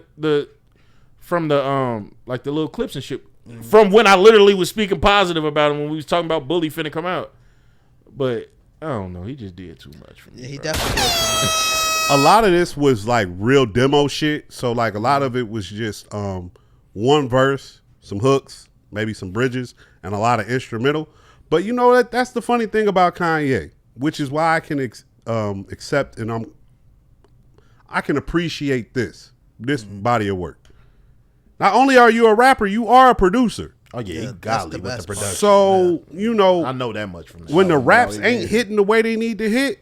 like the little clips and shit. Mm-hmm. From when I literally was speaking positive about him when we was talking about Bully finna come out, but I don't know. He just did too much for me. Yeah, he definitely did too much. A lot of this was like real demo shit. So like a lot of it was just one verse, some hooks, maybe some bridges, and a lot of instrumental. But you know that's the funny thing about Kanye, which is why I can accept and I can appreciate this body of work. Not only are you a rapper, you are a producer. Oh yeah, he godly with the production. So I know that much from when the raps ain't hitting the way they need to hit.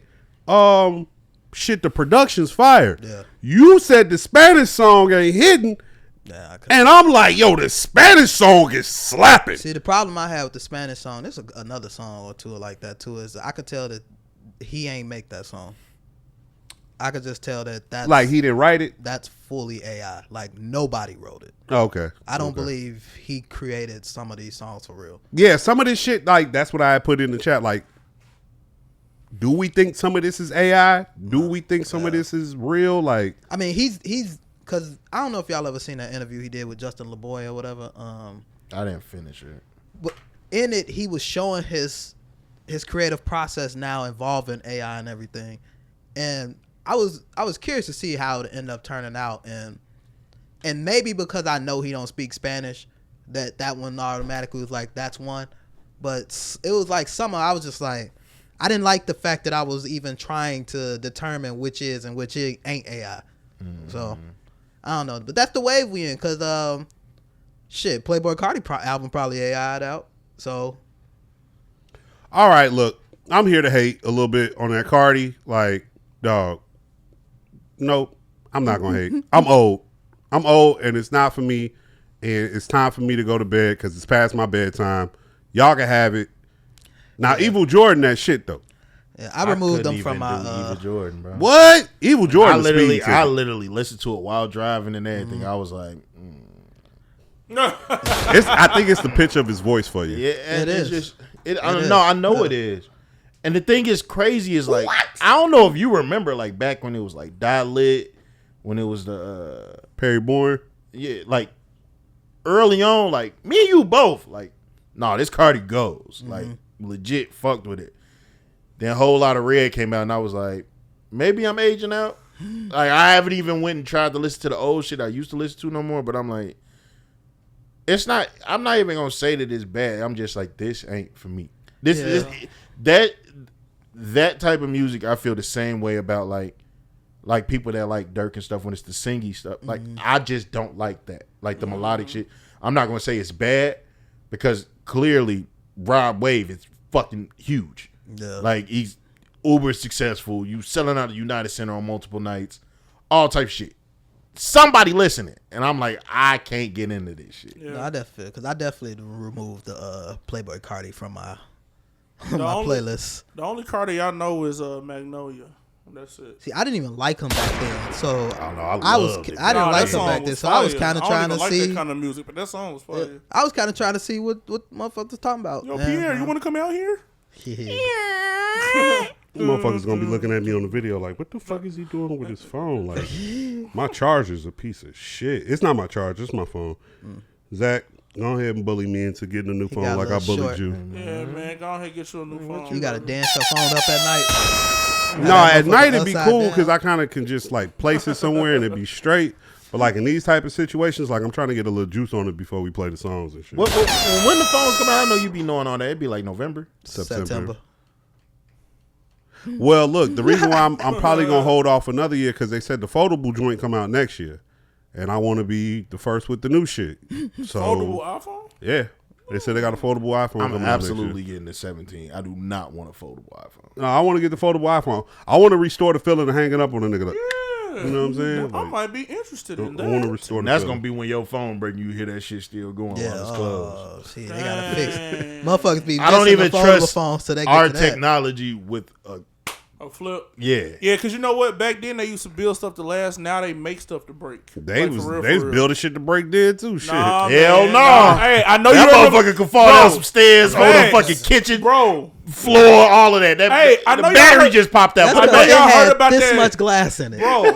Shit, the production's fire. Yeah. You said the Spanish song ain't hitting. Yeah, and I'm like, yo, the Spanish song is slapping. See, the problem I have with the Spanish song, there's another song or two like that too, is I could tell that he ain't make that song. I could just tell that's like he didn't write it. That's fully AI. Like nobody wrote it. Okay. I don't believe he created some of these songs for real. Yeah, some of this shit, like that's what I put in the chat. Like, do we think some of this is AI? Do we think some of this is real? Like, I mean, he's because I don't know if y'all ever seen that interview he did with Justin LeBoy or whatever. I didn't finish it. But in it, he was showing his creative process now involving AI and everything, and I was curious to see how it ended up turning out, and maybe because I know he don't speak Spanish, that one automatically was like that's one, but it was like I was just like, I didn't like the fact that I was even trying to determine which is and which ain't AI. Mm-hmm. So I don't know, but that's the wave we in, cause Playboi Carti album probably AI'd out. So all right, look, I'm here to hate a little bit on that Carti, like dog. Nope, I'm not gonna hate. I'm old, and it's not for me, and it's time for me to go to bed because it's past my bedtime. Y'all can have it. Now, Evil Jordan, that shit though. Yeah, I removed them couldn't from even my. do Evil Jordan, bro. What? Evil Jordan. I literally listened to it while driving and everything. I was like, I think it's the pitch of his voice for you. yeah, and It it's is. just. I know it is. And the thing is crazy is like I don't know if you remember like back when it was like Die Lit, when it was the Perry Bourne. yeah, like early on, like me and you both, like, nah, this Cardi goes. Like legit fucked with it. Then a whole lot of Red came out and I was like, maybe I'm aging out. Like I haven't even went and tried to listen to the old shit I used to listen to no more, but I'm like, I'm not even gonna say that it's bad. I'm just like, this ain't for me. That type of music I feel the same way about like people that like Dirk and stuff when it's the singy stuff. Like I just don't like that. Like the melodic shit. I'm not gonna say it's bad because clearly Rod Wave is fucking huge. Yeah. Like he's uber successful. You selling out the United Center on multiple nights, all type of shit. Somebody listening, and I'm like, I can't get into this shit. No, I definitely removed the Playboy Cardi from my playlist. The only Cardi I know is Magnolia. That's it. See, I didn't even like him back then, so I didn't like him back then, so I was kind of trying to see that kind of music, but that song was fire. I was kind of trying to see what motherfuckers talking about. Yo, Pierre, you want to come out here? Yeah. Motherfuckers gonna be looking at me on the video like, what the fuck is he doing with his phone? Like, my charger's a piece of shit. It's not my charger, it's my phone. Zach, go ahead and bully me into getting a new phone like I bullied you. Yeah, man, go ahead and get you a new phone. You gotta dance your phone up at night. No, at night it'd be cool because I kind of can just like place it somewhere and it'd be straight. But like in these type of situations, like I'm trying to get a little juice on it before we play the songs and shit. When the phones come out, I know you be knowing all that. It'd be like November, September. Well, look, the reason why I'm probably gonna hold off another year because they said the foldable joint come out next year, and I want to be the first with the new shit. So foldable iPhone? Yeah, they said they got a foldable iPhone. I'm absolutely getting the 17. I do not want a foldable iPhone. No, I want to get the foldable iPhone. I want to restore the feeling of hanging up on a nigga. Like, you know what I'm saying? I might be interested in that. I want to restore. And that's gonna be when your phone break. You hear that shit still going while it's closed. See, they gotta fix it. Motherfuckers be. I don't even trust phones till they our get to technology with a flip. Yeah, because you know what? Back then they used to build stuff to last. Now they make stuff to break. They was building shit to break dead too. Shit. Nah, hell no. Nah. Hey, I know that you motherfucker can fall down some stairs, on the fucking kitchen, bro, floor, all of that. I know the battery just popped out. I know y'all heard about this much glass in it, bro.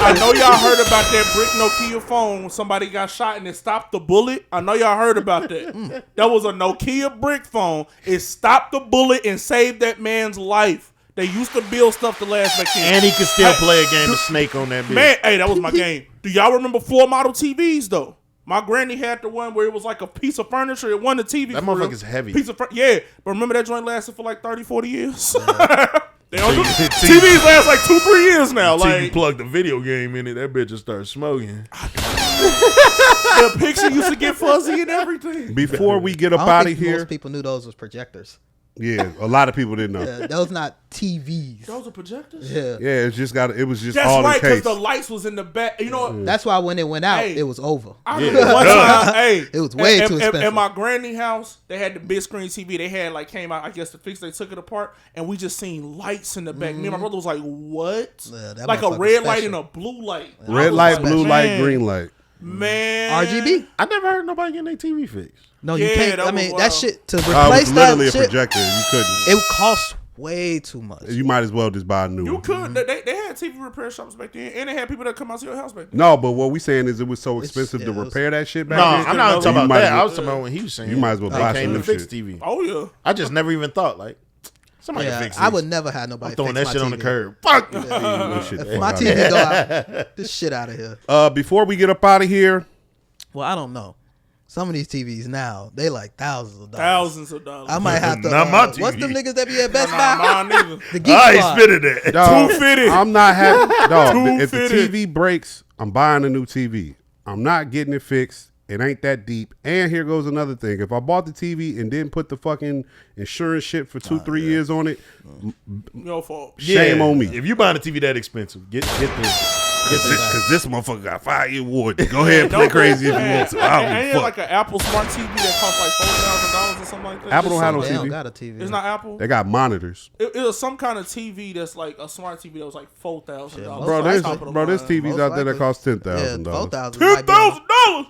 I know y'all heard about that brick Nokia phone when somebody got shot and it stopped the bullet. I know y'all heard about that. That was a Nokia brick phone. It stopped the bullet and saved that man's life. They used to build stuff to last back then. And he could still play a game of Snake on that bitch. Man, that was my game. Do y'all remember floor model TVs though? My granny had the one where it was like a piece of furniture. It wasn't a TV. That motherfucker's heavy. Yeah, but remember that joint lasted for like 30, 40 years? They don't do TVs last like 2-3 years now. Like you plug the video game in it, that bitch just starts smoking. The picture used to get fuzzy and everything. Before we get up out of here, most people knew those was projectors. Yeah, a lot of people didn't know. Yeah, those not TVs. Those are projectors. Yeah, it's just it was just that's all right, because the lights was in the back. You know, that's why when it went out, it was over. It was way too expensive. At my granny house, they had the big screen TV. They had came out, I guess, to fix. They took it apart, and we just seen lights in the back. Me and my brother was like, "What?" Like a red light and a blue light. Red light, blue light, green light. Man, RGB. I never heard nobody getting their TV fixed. No, you can't. I mean, that shit to It replace was that literally shit. a projector. You couldn't. It cost way too much. You might as well just buy a new You one. could. They had TV repair shops back then, and they had people that come out to your house back then. No, but what we saying is it was so expensive to repair that shit back then. I'm not talking about that. I was talking about when he was saying you might as well buy came some to new fix shit. TV. Oh yeah. I just never even thought somebody can fix this. I would never have nobody I'm throwing fix that shit my on the TV. curb. Fuck. If my TV go out, this shit out of here. Before we get up out of here, well, I don't know. Some of these TVs now, they like thousands of dollars. Thousands of dollars. I might have to. Not my TV. What's them niggas that be at Best Buy? Mine neither. The Geek I ain't Squad. spitting that. dog, 250. I'm not happy. Dog, if the 250. TV breaks, I'm buying a new TV. I'm not getting it fixed. It ain't that deep. And here goes another thing. If I bought the TV and didn't put the fucking insurance shit for 2-3 years on it, Your fault. shame on me. If you buying a TV that expensive, get this. Because this motherfucker got 5-year warranty. Go ahead and play crazy if you want to. I don't Ain't give it a like fuck. an Apple Smart TV that costs like $4,000 or something like that? Apple don't have no They don't TV. got a TV. It's not Apple. They got monitors. It was some kind of TV that's like a smart TV that was like $4,000. Bro, there's Most TVs out there that likely. cost Yeah, $10,000. $4,000. $10,000.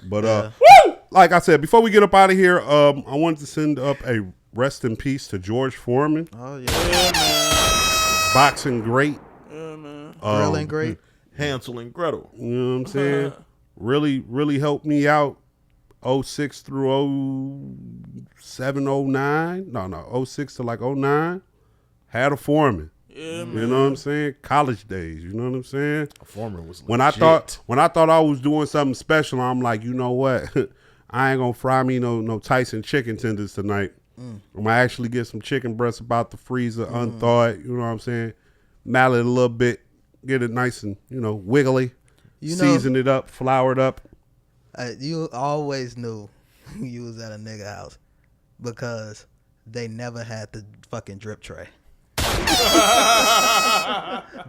But Woo! like I said, before we get up out of here, I wanted to send up a rest in peace to George Foreman. Oh, yeah. Yeah, man. Boxing great. Yeah, man. Grilling great. Hansel and Gretel. You know what I'm saying? Really helped me out 06 through 07, 09. No, 06 to like 09. Had a Foreman. Yeah, man. You know what I'm saying? College days. You know what I'm saying? Foreman was When I thought I was doing something special, I'm like, you know what? I ain't gonna fry me no Tyson chicken tenders tonight. I'm gonna actually get some chicken breasts about the freezer, unthawed. You know what I'm saying? Mallet a little bit, get it nice and wiggly. Season it up, flour it up. You always knew you was at a nigga house because they never had the fucking drip tray.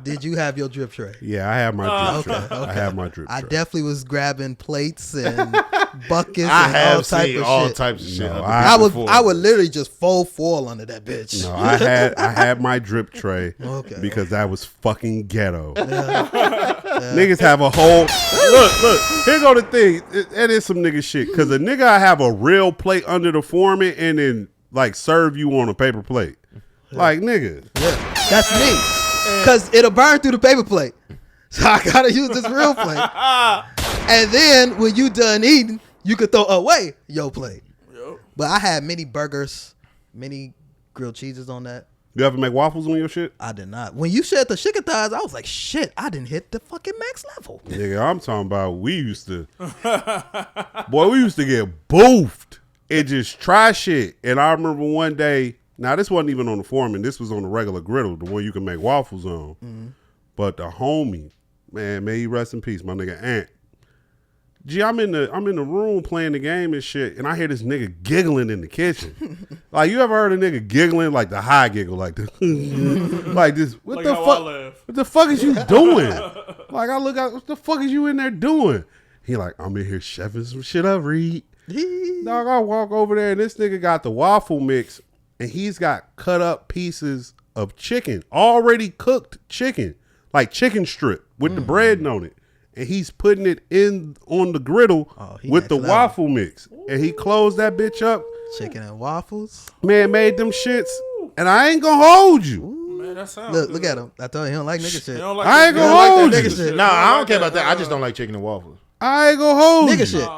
Did you have your drip tray? Yeah, I have my drip tray. Okay. I have my drip tray. I definitely was grabbing plates and buckets I and have all type seen of all shit. types of shit. No, I would literally just fold foil under that bitch. No, I had my drip tray because that was fucking ghetto. Niggas have a whole look. Here go the thing. That is some nigga shit. Cause a nigga have a real plate under the Foreman and then like serve you on a paper plate. Like nigga. Yeah, that's me. Cause it'll burn through the paper plate. So I gotta use this real plate. And then when you done eating, you could throw away your plate. Yep. But I had many burgers, many grilled cheeses on that. You ever make waffles on your shit? I did not. When you said the chicken thighs, I was like, shit, I didn't hit the fucking max level. Nigga, I'm talking about we used to get boofed and just try shit. And I remember one day, now this wasn't even on the Foreman, this was on the regular griddle, the one you can make waffles on. Mm-hmm. But the homie, man, may he rest in peace, my nigga Ant. Gee, I'm in the room playing the game and shit, and I hear this nigga giggling in the kitchen. Like, you ever heard a nigga giggling, like the high giggle, like this, like this? What Like the how I fuck? laugh. What the fuck is you doing? Like, I look out, what the fuck is you in there doing? He like, I'm in here chefing some shit up, Reed. Dog, I walk over there, and this nigga got the waffle mix, and he's got cut up pieces of chicken, already cooked chicken, like chicken strip with the bread on it. And he's putting it in on the griddle with the waffle mix. And he closed that bitch up. Chicken and waffles. Man, made them shits. And I ain't gonna hold you. Man, that sounds Look at him. I told you he don't like nigga shit. I ain't gonna hold you. No, I don't care about that. I just don't like chicken and waffles. I ain't gonna hold Nigga you. shit.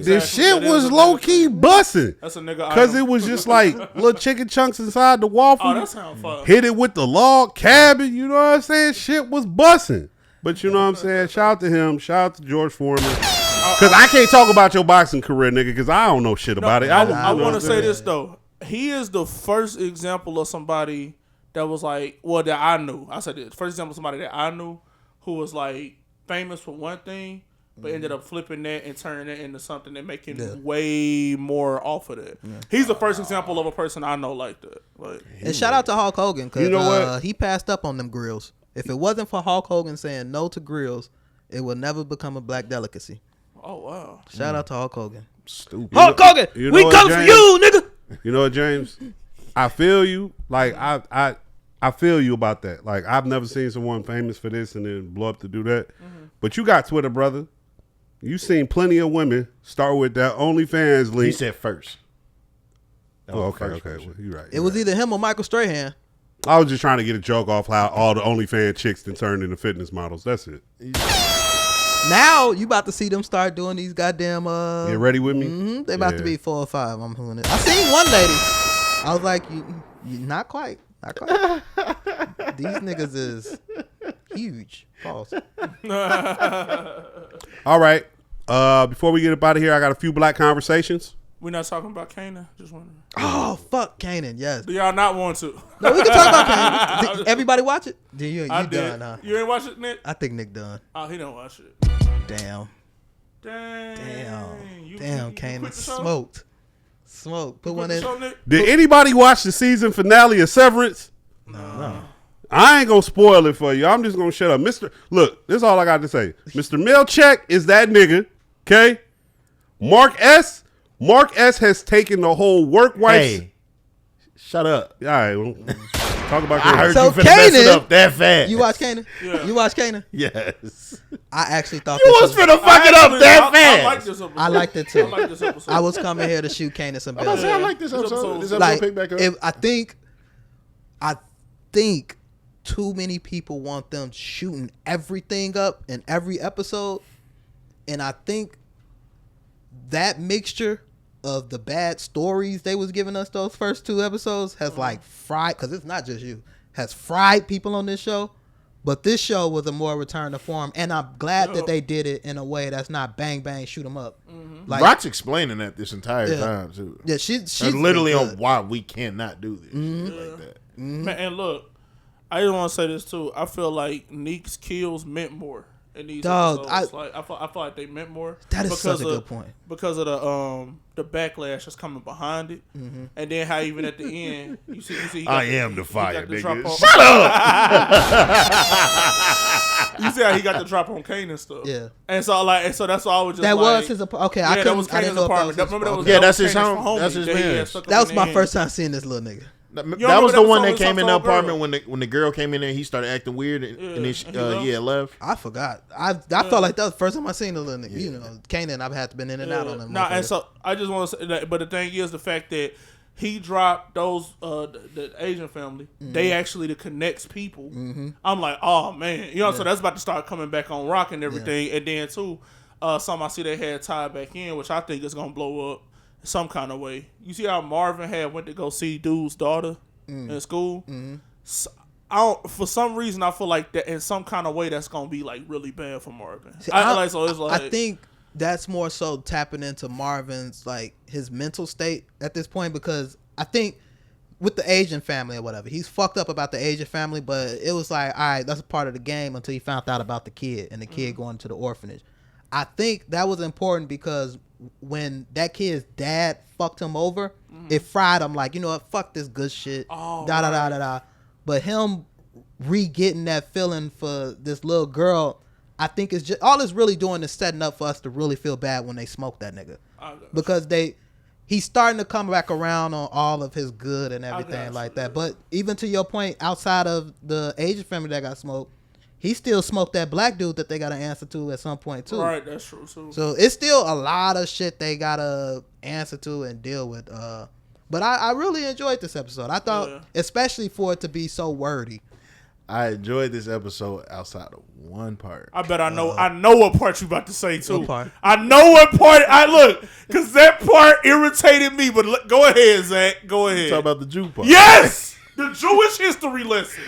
This shit was low key busting. That's a nigga. Cause it was just like little chicken chunks inside the waffle. Oh, that sounds fun. Hit it with the log cabin. You know what I'm saying? Shit was busting. But you know what I'm saying? Shout out to him. Shout out to George Foreman. Because I can't talk about your boxing career, nigga, because I don't know shit about it. I want to say this, though. He is the first example of somebody that was like, well, that I knew. I said this. First example of somebody that I knew who was like famous for one thing, but ended up flipping that and turning it into something and making way more off of that. Yeah. He's the first example of a person I know like that. Like, and shout out to Hulk Hogan because you know what? He passed up on them grills. If it wasn't for Hulk Hogan saying no to grills, it would never become a black delicacy. Oh, wow. Shout out to Hulk Hogan. Stupid. Hulk Hogan, we come for you, nigga. You know what, James? I feel you. Like, I feel you about that. Like, I've never seen someone famous for this and then blow up to do that. Mm-hmm. But you got Twitter, brother. You seen plenty of women start with that OnlyFans link. He said first. Okay. Well, you're right. It was either him or Michael Strahan. I was just trying to get a joke off how all the OnlyFans chicks then turned into fitness models. That's it. Now you about to see them start doing these goddamn. Get ready with me. Mm-hmm, they about to be 4 or 5. I'm doing it. I seen one lady. I was like, you not quite. These niggas is huge. Pause. All right. Before we get up out of here, I got a few black conversations. We're not talking about Kanan. Just wondering. Oh, fuck Kanan, yes. Do y'all not want to? No, we can talk about Kanan. Did everybody watch it? You I did. done, huh? You ain't watch it, Nick? I think Nick done. Oh, he don't watch it. Damn. Damn. You Kanan. quit the show? Smoked. Put You one quit in. the show, Nick? Did anybody watch the season finale of Severance? No. I ain't gonna spoil it for you. I'm just gonna shut up. Look, this is all I got to say. Mr. Milchek is that nigga. Okay? Mark S has taken the whole work wife. Hey, shut up. All right. Well, talk about I heard So you finna mess it Kanan- up that fast. You watch Kanan? Yeah. You watch Kanan? Yes. I actually thought You was finna fuck it up that I like fast. this episode. I liked it too. I like this episode. I was coming here to shoot Kanan some I'm about to bells. say I like this episode. This episode Like, pick back up. I think too many people want them shooting everything up in every episode, and I think that mixture of the bad stories they was giving us those first 2 episodes has like fried, because it's not just you, has fried people on this show. But this show was a more return to form, and I'm glad that they did it in a way that's not bang bang shoot 'em up. Like, Rock's explaining that this entire time too. yeah, she's literally been on good. why we cannot do this shit like that. Man, and look, I just want to say this too. I feel like Neek's kills meant more in these Dog, episodes. I feel like they meant more. That is such a of- good point. Because of the backlash that's coming behind it, and then how even at the end you see he got I am the fire, nigga. Shut up. You see how he got the drop on Kanan stuff. Yeah. And so that's all I was just That like, was his okay. Yeah, I that couldn't. was I didn't Kanan's know if that apartment. was his Remember that was Yeah, that that's was his Kanan's home. homie That's his that he had man. stuck up That in was the my end. first time seeing this little nigga. That You was remember the that one was that came in the some girl? apartment when the girl came in there. He started acting weird and then and he left. I forgot. I felt like that was the first time I seen the little nigga. You know, Kanan. I've had to been in and out on them. Nah, and so I just want to say that. But the thing is, the fact that he dropped those the Asian family, they actually the connects people. I'm like, oh man, you know, so that's about to start coming back on Rock and everything. And then too, something I see they had tied back in, which I think is gonna blow up some kind of way. You see how Marvin had went to go see dude's daughter in school. So, for some reason, I feel like that in some kind of way that's gonna be like really bad for Marvin. See, I I think that's more so tapping into Marvin's like his mental state at this point, because I think with the Asian family or whatever, he's fucked up about the Asian family, but it was like, all right, that's a part of the game until he found out about the kid and the kid going to the orphanage. I think that was important because when that kid's dad fucked him over, it fried him like, you know what, fuck this good shit. But him re-getting that feeling for this little girl, I think it's just all it's really doing is setting up for us to really feel bad when they smoke that nigga. Because he's starting to come back around on all of his good and everything like that. But even to your point, outside of the Asian family that got smoked, he still smoked that black dude that they got to answer to at some point too. Right, that's true too. So it's still a lot of shit they gotta answer to and deal with. But I really enjoyed this episode. I thought, especially for it to be so wordy. I enjoyed this episode outside of one part. I bet I know what part you about to say too. What part? I know what part. Because that part irritated me. But go ahead, Zach. Go ahead. Talk about the Jew part. Yes, the Jewish history lesson.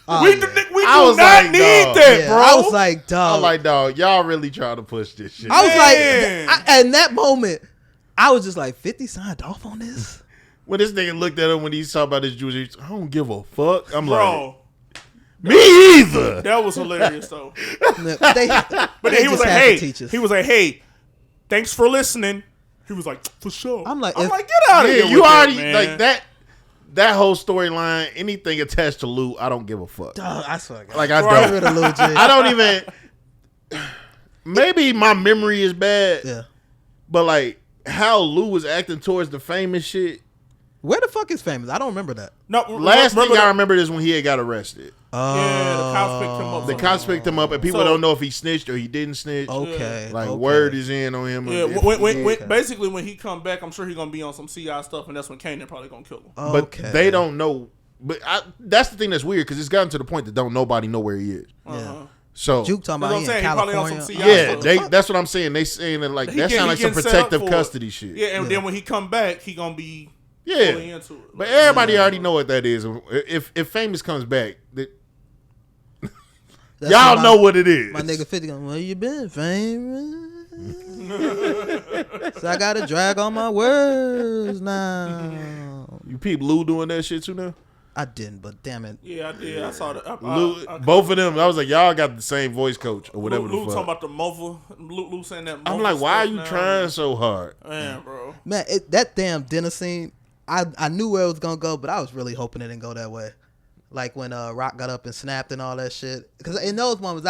We do was not like, need dog. that, Yeah, bro. I was like, dog. I'm like, dog, y'all really trying to push this shit. I was Man. like, in that moment, I was just like, 50 signed off on this? When this nigga looked at him when he saw about his Jewish, I don't give a fuck. I'm Bro, like, me either. that was hilarious though. But But then he was like, hey, thanks for listening. He was like, for sure. I'm like, get out of Yeah, here. you with already that, man. like that whole storyline. Anything attached to Lou, I don't give a fuck. Dog, I swear to God. Like I Get rid don't. of Lil J. I don't even. Maybe my memory is bad. Yeah. But like how Lou was acting towards the famous shit. Where the fuck is famous? I don't remember that. No, Last thing I remember is when he had got arrested. Yeah, the cops picked him up. The cops picked him up, and people don't know if he snitched or he didn't snitch. Okay. Like okay. word is in on him. Yeah, If- basically when he come back, I'm sure he's gonna be on some CI stuff, and that's when Kanan probably gonna kill him. But Okay. they don't know. But that's the thing that's weird because it's gotten to the point that don't nobody know where he is. Yeah. So Juke talking That's what about I'm he in saying. He probably on California. some CI yeah, stuff. that's what I'm saying. They saying that like that sounds like some getting set up protective for it. custody shit. Yeah, and then when he come back, he gonna be Yeah. fully into it. But everybody already know what that is. If Famous comes back, That's y'all my- know what it is. My nigga 50 going, where you been, famous? So I gotta drag on my words now. You peep Lou doing that shit too now? I didn't, but damn it. Yeah, I did. I saw that. Both of them, I was like, y'all got the same voice coach or whatever Lou the talking fuck. about the muffle. Lou saying that. I'm muffle like, why are stuff you now. trying so hard? Man, bro. Man, that damn dinner scene, I knew where it was gonna go, but I was really hoping it didn't go that way. Like when Rock got up and snapped and all that shit. Because in those moments,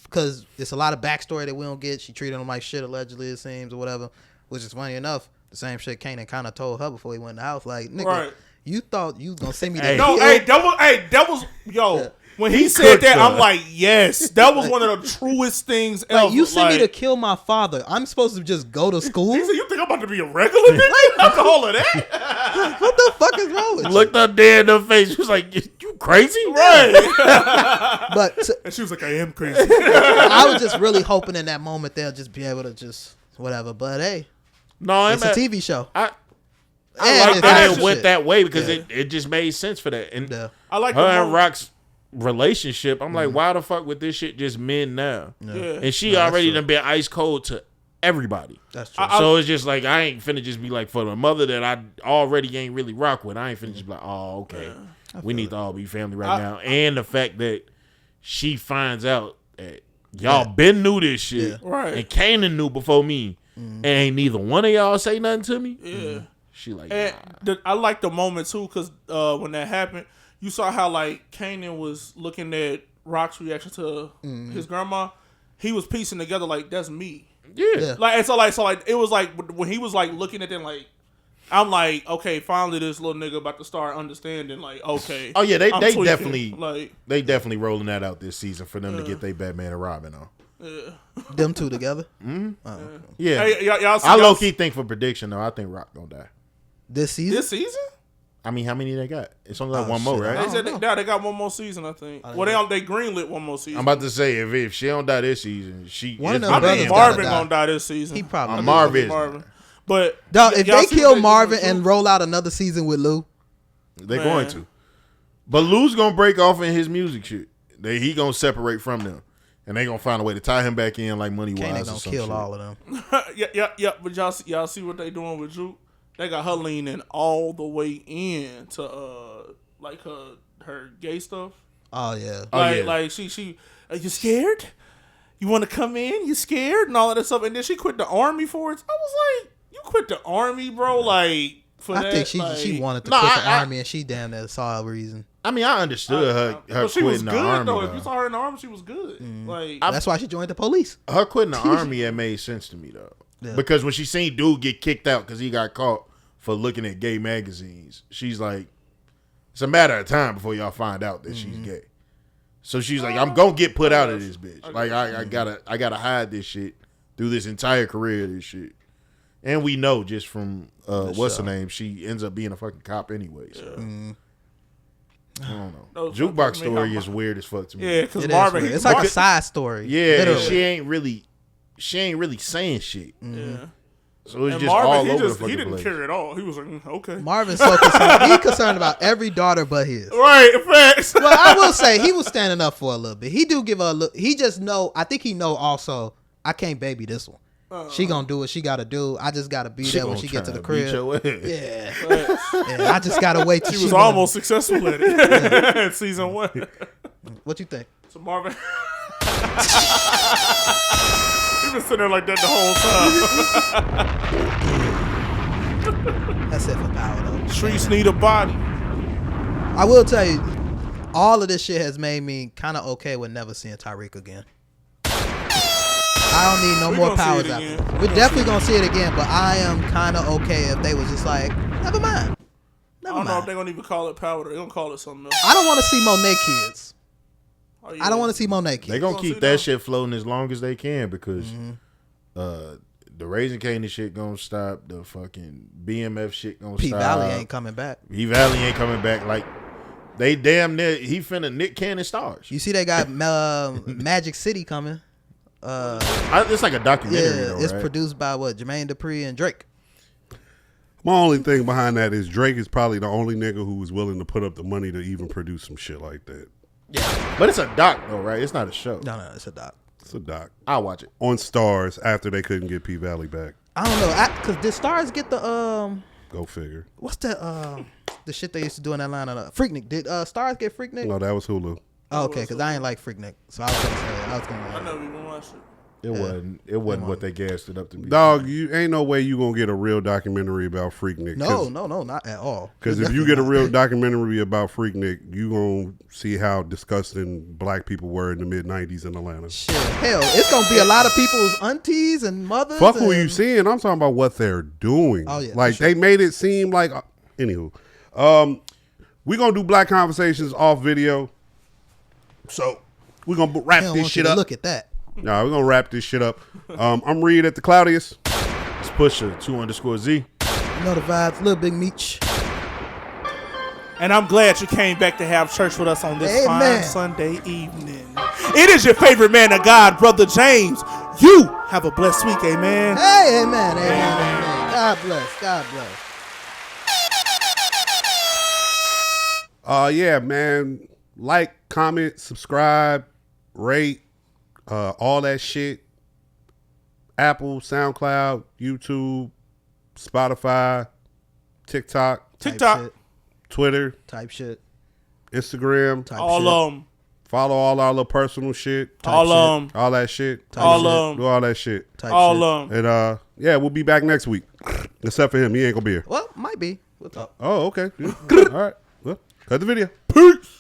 because it's a lot of backstory that we don't get. She treated him like shit, allegedly, it seems, or whatever. Which is funny enough. The same shit Kanan kind of told her before he went in the house. Like, nigga, you thought you was going to send me that. No, that was, yo. When he said that, I'm like, yes, that was one of the truest things ever. Like, you sent me to kill my father. I'm supposed to just go to school? He said, you think I'm about to be a regular nigga? After all of that? What the fuck is wrong with you? Looked up there in her face. She was like, you crazy? Right. And she was like, I am crazy. I was just really hoping in that moment they'll just be able to just whatever. But hey, no, it's a TV show. I like that it went that way because it just made sense for that. And I like her and Rock's relationship. I'm like, why the fuck would this shit just mend now? And she already done been ice cold to everybody. That's true. So it's just like, I ain't finna just be like, for the mother that I already ain't really rock with, I ain't finna just be like, oh, okay, we need to all be family right now. And the fact that she finds out that y'all been knew this shit, and Kanan knew before me, and ain't neither one of y'all say nothing to me. She like, I like the moment too, because when that happened, you saw how like Kanan was looking at Rock's reaction to his grandma. He was piecing together like, that's me. Yeah. Like, so it was like when he was like looking at them, like, I'm like, okay, finally this little nigga about to start understanding. Like, okay. Oh yeah, they definitely like rolling that out this season for them to get their Batman and Robin on. Them two together. Yeah. Hey, y'all I low key think for prediction though, I think Rock gonna die this season. This season? I mean, how many they got? It's only like one more, right? They said they got one more season, I think. They greenlit one more season. I'm about to say if she don't die this season, I think Marvin gonna die this season. He probably Marvin. But dog, if they kill Marvin and roll out another season with Lou, they're going to. But Lou's gonna break off in his music shit. He gonna separate from them, and they gonna find a way to tie him back in like Money Wise. Gonna kill all of them. yeah. But y'all see what they doing with Juke? They got her leaning all the way in to like her gay stuff. Oh yeah. Like she are you scared? You want to come in? You scared and all of that stuff. And then she quit the army for it. I was like, you quit the army, bro? Like for that? I think she wanted to quit the army and she damn near saw a reason. I mean, I understood her she was quitting good, the army. Though. If you saw her in the army, she was good. Like that's why she joined the police. Her quitting the army it made sense to me though. Yeah. Because when she seen dude get kicked out because he got caught for looking at gay magazines, she's like, it's a matter of time before y'all find out that she's gay. So she's like, I'm gonna get put out of this bitch. Like I gotta hide this shit through this entire career of this shit. And we know just from what's her name, she ends up being a fucking cop anyway. So I don't know. Jukebox story is weird as fuck to me. Yeah, because Marvin, it's like a side story. Yeah, literally. she ain't really saying shit. Yeah. So it's just Marvin, all over the fucking he didn't place. care at all. He was like, okay. Marvin's so concerned. He's concerned about every daughter but his. Right, facts. Well, I will say he was standing up for a little bit. He do give her a look. He just know. I think he know also. I can't baby this one. She gonna do what she gotta do. I just gotta be there when she get to the crib. Yeah. Yeah, I just gotta wait till she was almost successful at it in season 1. What you think? So Marvin, he been sitting there like that the whole time. That's it for power though. Streets need a body. I will tell you, all of this shit has made me kind of okay with never seeing Tyreek again. I don't need no more powers out there. We're definitely going to see it again, but I am kind of okay if they was just like, never mind. I don't know if they're going to even call it power. They're going to call it something else. I don't want to see Monet kids. Oh, yeah. I don't want to see Monet kids. They're going to keep that shit floating as long as they can because the Raising Kanan shit going to stop. The fucking BMF shit going to stop. P-Valley ain't coming back. P-Valley ain't coming back. Like, they damn near, he finna Nick Cannon stars. You see they got Magic City coming. It's like a documentary. Yeah, though, it's right? produced by Jermaine Dupri and Drake. My only thing behind that is Drake is probably the only nigga who was willing to put up the money to even produce some shit like that. Yeah, but it's a doc though, right? It's not a show. No, it's a doc. It's a doc. I'll watch it on Stars after they couldn't get P-Valley back. I don't know, because did Stars get the Go figure. What's that the shit they used to do in Atlanta? Freaknik. Did Stars get Freaknik? No, that was Hulu. Oh, okay, because I ain't like Freaknik, so I was gonna say I never even watched it. It wasn't what they gassed it up to be. Dog, you ain't no way you gonna get a real documentary about Freaknik. No, not at all. Because if you get a real documentary about Freaknik, you gonna see how disgusting black people were in the mid-90s in Atlanta. Shit, hell, it's gonna be a lot of people's aunties and mothers. Fuck who you seeing. I'm talking about what they're doing. Oh, yeah, like, they made it seem like... anywho. We gonna do Black Conversations off video. So, we're gonna wrap this shit up. Look at that. Nah, we're gonna wrap this shit up. I'm Reed at the Claudius. It's Pusher 2_Z. You know the vibes, little big Meech. And I'm glad you came back to have church with us on this Amen. fine Sunday evening. It is your favorite man of God, Brother James. You have a blessed week, amen. Hey, amen, amen. God bless, God bless. Yeah, man. Like, comment, subscribe, rate, all that shit. Apple, SoundCloud, YouTube, Spotify, TikTok, Shit. Twitter, Type shit. Instagram, Type All shit. of them. follow all our little personal shit, All of them. all that shit, All of them. do all that shit, Type All shit. of them. and yeah, we'll be back next week. Except for him, he ain't gonna be here. Well, might be. We'll talk. Oh, okay. Yeah. All right. Well, cut the video. Peace.